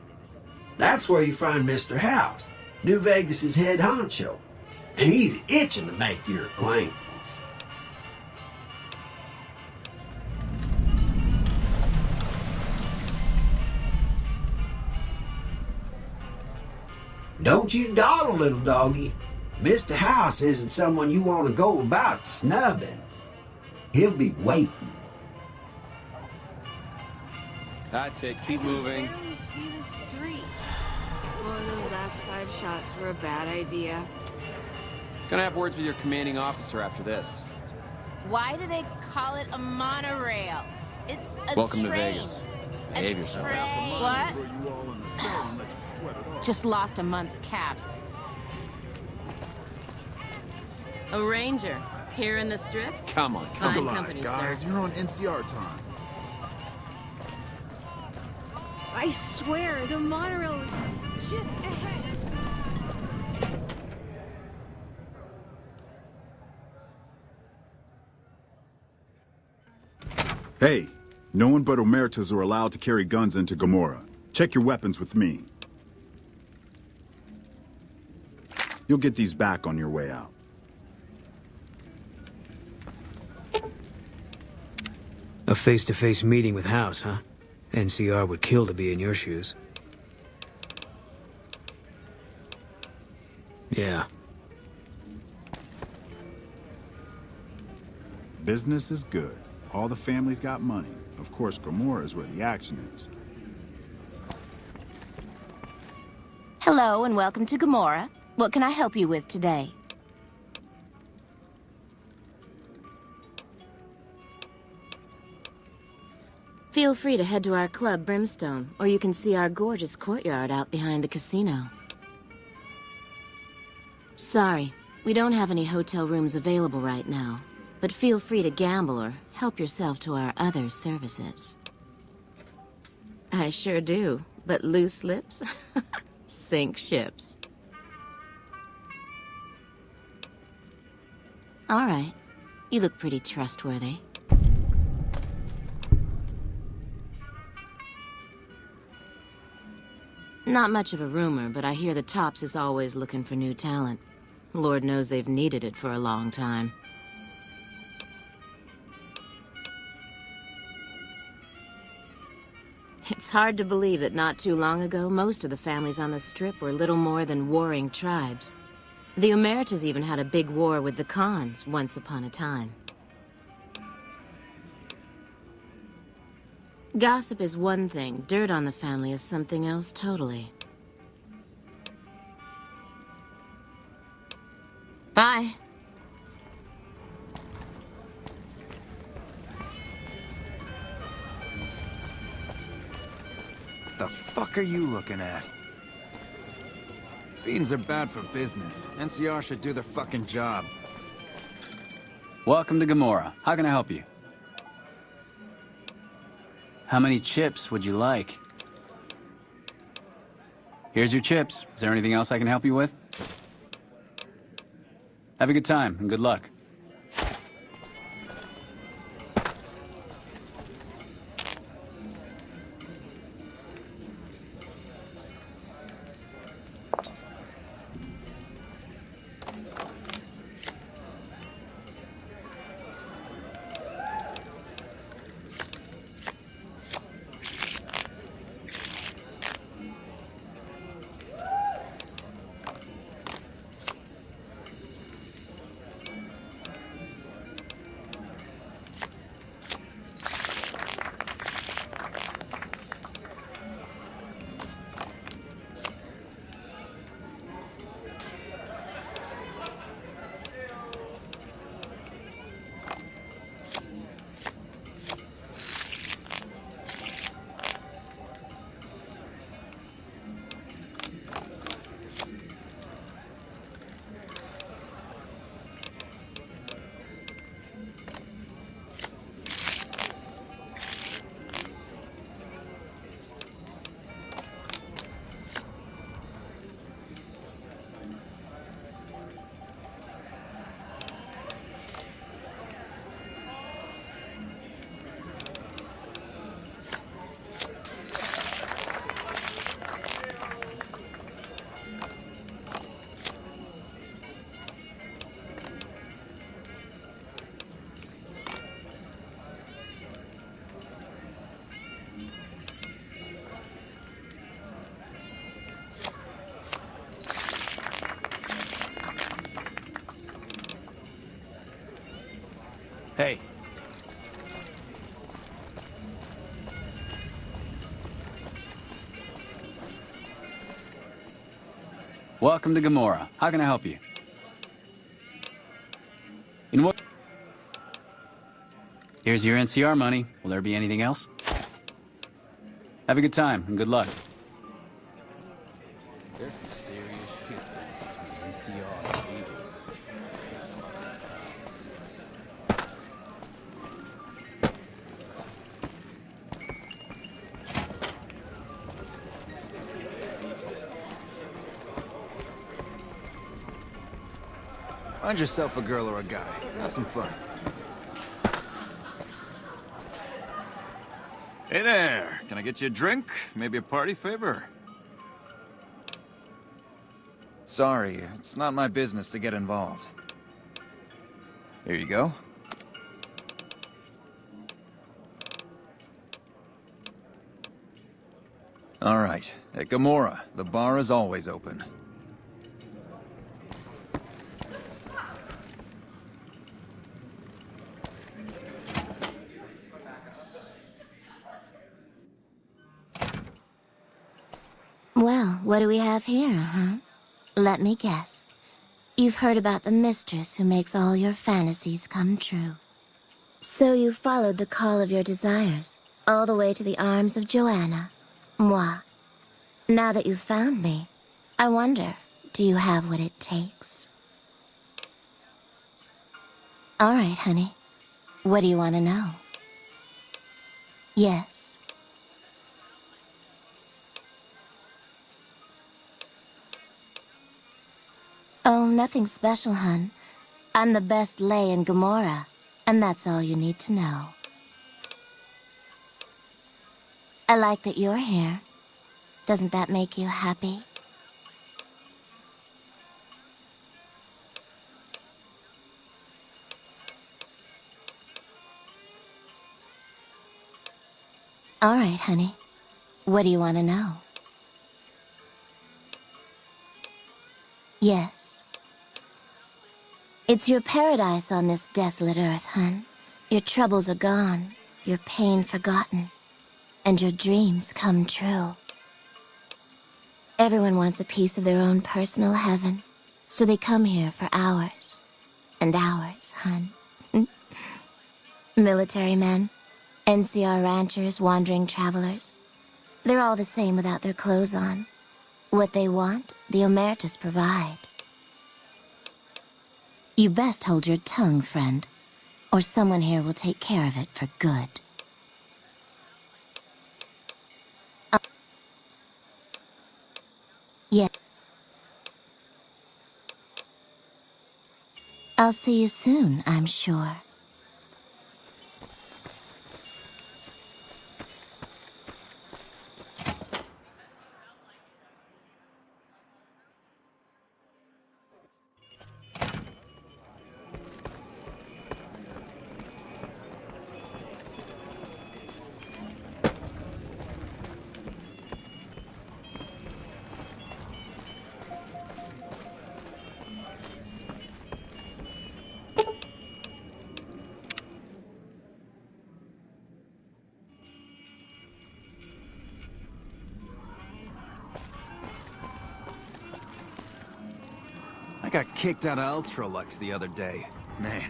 That's where you find Mr. House, New Vegas's head honcho. And he's itching to make your acquaintance. Don't you dawdle, little doggy. Mr. House isn't someone you want to go about snubbing. He'll be waiting. That's it. Keep moving. I can barely see the street. Boy, those last 5 shots were a bad idea. Gonna have words with your commanding officer after this. Why do they call it a monorail? It's a Welcome train. to Vegas. Behave yourself. What? Just lost a month's caps. A ranger, here in the Strip? Come on. Fine Look alive, company, guys. sir. You're on NCR time. I swear, the monorail is just ahead. Hey, no one but Omertas are allowed to carry guns into Gomorrah. Check your weapons with me. You'll get these back on your way out. A face-to-face meeting with House, huh? NCR would kill to be in your shoes. Yeah. Business is good. All the families got money. Of course, Gomorrah is where the action is. Hello and welcome to Gomorrah. What can I help you with today? Feel free to head to our club, Brimstone, or you can see our gorgeous courtyard out behind the casino. Sorry, we don't have any hotel rooms available right now, but feel free to gamble or help yourself to our other services. I sure do, but loose lips sink ships. All right, you look pretty trustworthy. Not much of a rumor, but I hear the Tops is always looking for new talent. Lord knows they've needed it for a long time. It's hard to believe that not too long ago, most of the families on the Strip were little more than warring tribes. The Omertas even had a big war with the Khans once upon a time. Gossip is one thing, dirt on the family is something else totally. Bye. The fuck are you looking at? Fiends are bad for business. NCR should do their fucking job. Welcome to Gomorrah. How can I help you? How many chips would you like? Here's your chips. Is there anything else I can help you with? Have a good time, and good luck. Welcome to Gamora. How can I help you? In what? Here's your NCR money. Will there be anything else? Have a good time and good luck. There's some serious shit between NCR and Evil. Find yourself a girl or a guy. Have some fun. Hey there, can I get you a drink? Maybe a party favor? Sorry, it's not my business to get involved. Here you go. All right, at Gamora, the bar is always open. Well, what do we have here, huh? Let me guess. You've heard about the mistress who makes all your fantasies come true. So you followed the call of your desires, all the way to the arms of Joanna. Moi. Now that you've found me, I wonder, do you have what it takes? All right, honey. What do you want to know? Yes. Oh, nothing special, hun. I'm the best lay in Gamora, and that's all you need to know. I like that you're here. Doesn't that make you happy? All right, honey. What do you want to know? Yes. It's your paradise on this desolate earth, hun. Your troubles are gone, your pain forgotten, and your dreams come true. Everyone wants a piece of their own personal heaven, so they come here for hours and hours, hun. Military men, NCR ranchers, wandering travelers. They're all the same without their clothes on. What they want, the Omertas provide. You best hold your tongue, friend, or someone here will take care of it for good. Yeah. I'll see you soon, I'm sure. I got kicked out of Ultralux the other day. Man,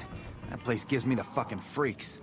that place gives me the fucking freaks.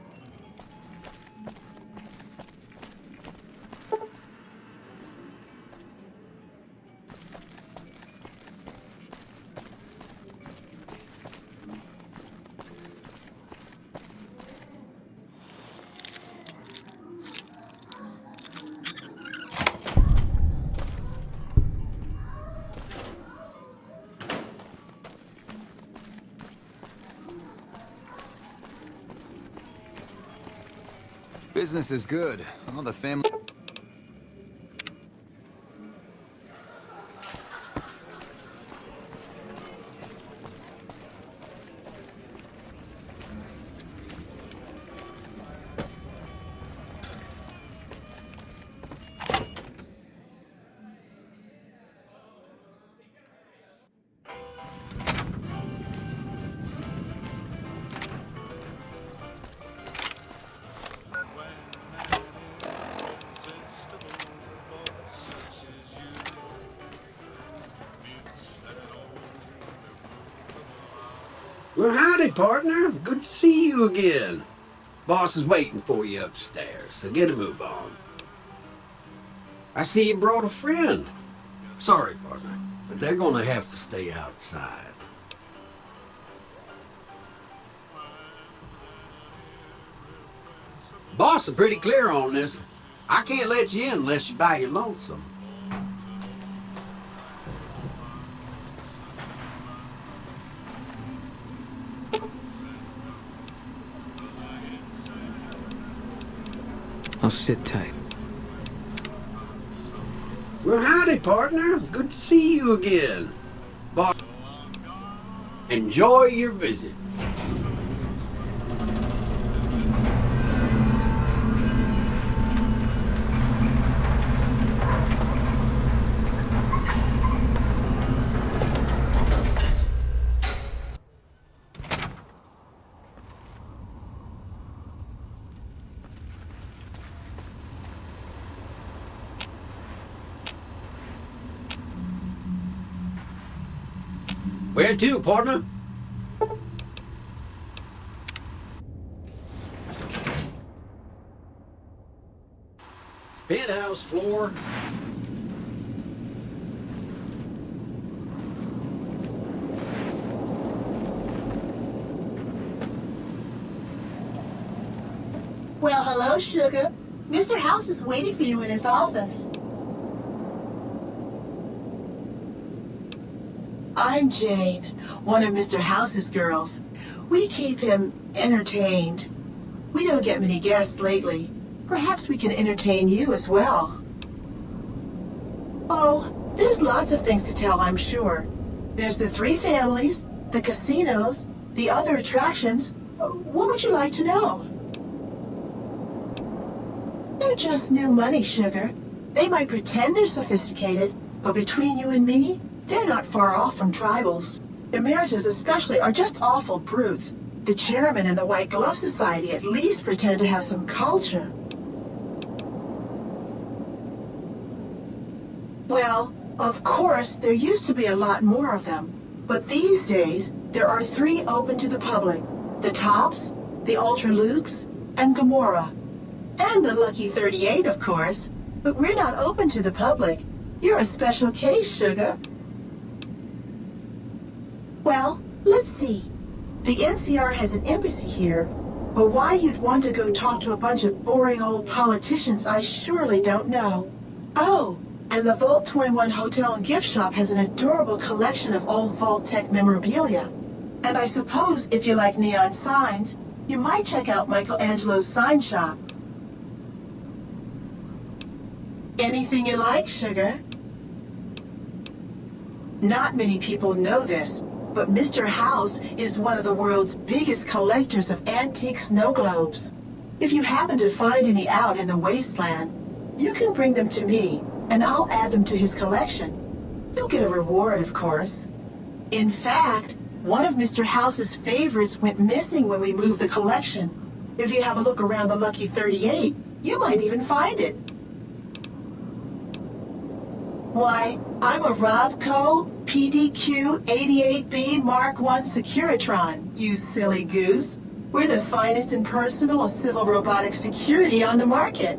Business is good. All the family... Well, howdy, partner. Good to see you again. Boss is waiting for you upstairs, so get a move on. I see you brought a friend. Sorry, partner, but they're gonna have to stay outside. Boss is pretty clear on this. I can't let you in unless you buy your lonesome. I'll sit tight. Well, howdy, partner. Good to see you again. Boss, enjoy your visit. Where to, partner? Penthouse floor. Well, hello, Sugar. Mr. House is waiting for you in his office. I'm Jane, one of Mr. House's girls. We keep him entertained. We don't get many guests lately. Perhaps we can entertain you as well. Oh, there's lots of things to tell, I'm sure. There's the 3 families, the casinos, the other attractions. What would you like to know? They're just new money, Sugar. They might pretend they're sophisticated, but between you and me, they're not far off from tribals. Emeritus especially are just awful brutes. The chairman and the White Glove Society at least pretend to have some culture. Well, of course, there used to be a lot more of them. But these days, there are 3 open to the public. The Tops, the Ultra Lukes, and Gamora. And the Lucky 38, of course. But we're not open to the public. You're a special case, Sugar. Well, let's see. The NCR has an embassy here, but why you'd want to go talk to a bunch of boring old politicians, I surely don't know. Oh, and the Vault 21 Hotel and Gift Shop has an adorable collection of old Vault-Tec memorabilia. And I suppose if you like neon signs, you might check out Michelangelo's sign shop. Anything you like, Sugar? Not many people know this, but Mr. House is one of the world's biggest collectors of antique snow globes. If you happen to find any out in the wasteland, you can bring them to me, and I'll add them to his collection. You'll get a reward, of course. In fact, one of Mr. House's favorites went missing when we moved the collection. If you have a look around the Lucky 38, you might even find it. Why, I'm a Robco PDQ 88B Mark I Securitron, you silly goose. We're the finest in personal civil robotic security on the market.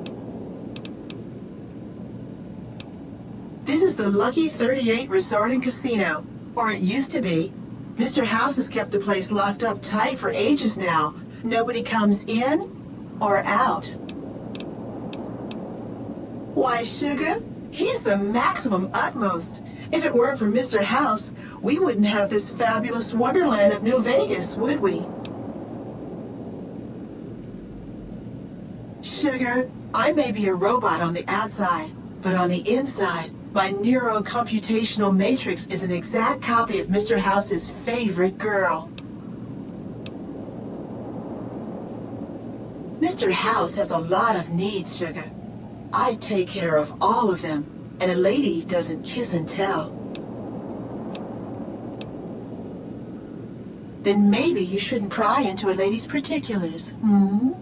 This is the Lucky 38 Resort and Casino, or it used to be. Mr. House has kept the place locked up tight for ages now. Nobody comes in or out. Why, Sugar? He's the maximum utmost. If it weren't for Mr. House, we wouldn't have this fabulous wonderland of New Vegas, would we? Sugar, I may be a robot on the outside, but on the inside, my neurocomputational matrix is an exact copy of Mr. House's favorite girl. Mr. House has a lot of needs, Sugar. I take care of all of them, and a lady doesn't kiss and tell. Then maybe you shouldn't pry into a lady's particulars, hmm?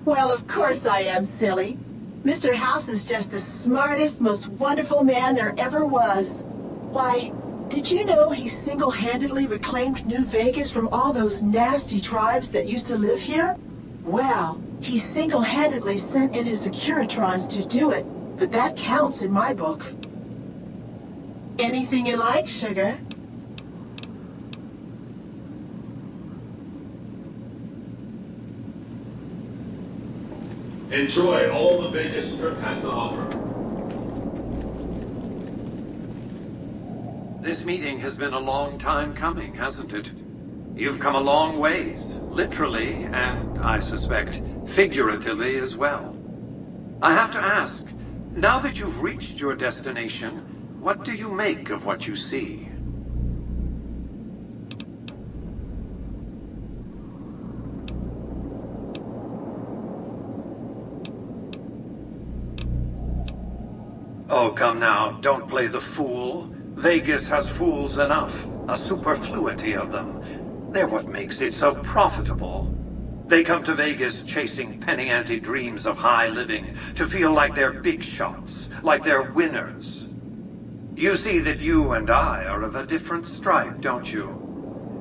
Well, of course I am, silly. Mr. House is just the smartest, most wonderful man there ever was. Why, Did you know he single-handedly reclaimed New Vegas from all those nasty tribes that used to live here? Well, he single-handedly sent in his Securitrons to do it, but that counts in my book. Anything you like, sugar? Enjoy all the Vegas Strip has to offer. This meeting has been a long time coming, hasn't it? You've come a long ways, literally, and I suspect figuratively as well. I have to ask, now that you've reached your destination, what do you make of what you see? Oh, come now, don't play the fool. Vegas has fools enough, a superfluity of them. They're what makes it so profitable. They come to Vegas chasing penny-ante dreams of high living, to feel like they're big shots, like they're winners. You see that you and I are of a different stripe, don't you?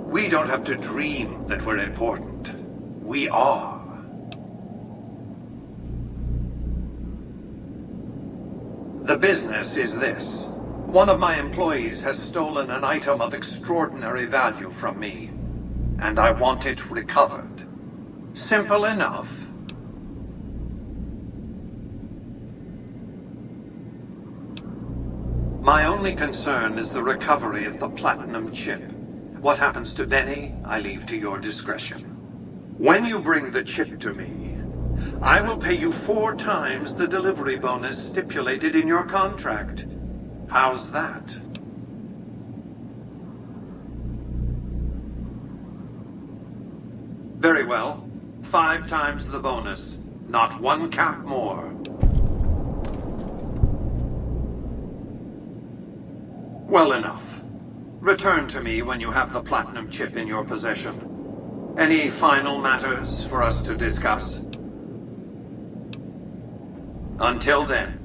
We don't have to dream that we're important. We are. The business is this. One of my employees has stolen an item of extraordinary value from me, and I want it recovered. Simple enough. My only concern is the recovery of the platinum chip. What happens to Benny, I leave to your discretion. When you bring the chip to me, I will pay you 4 times the delivery bonus stipulated in your contract. How's that? Very well. 5 times the bonus. Not 1 cap more. Well enough. Return to me when you have the platinum chip in your possession. Any final matters for us to discuss? Until then.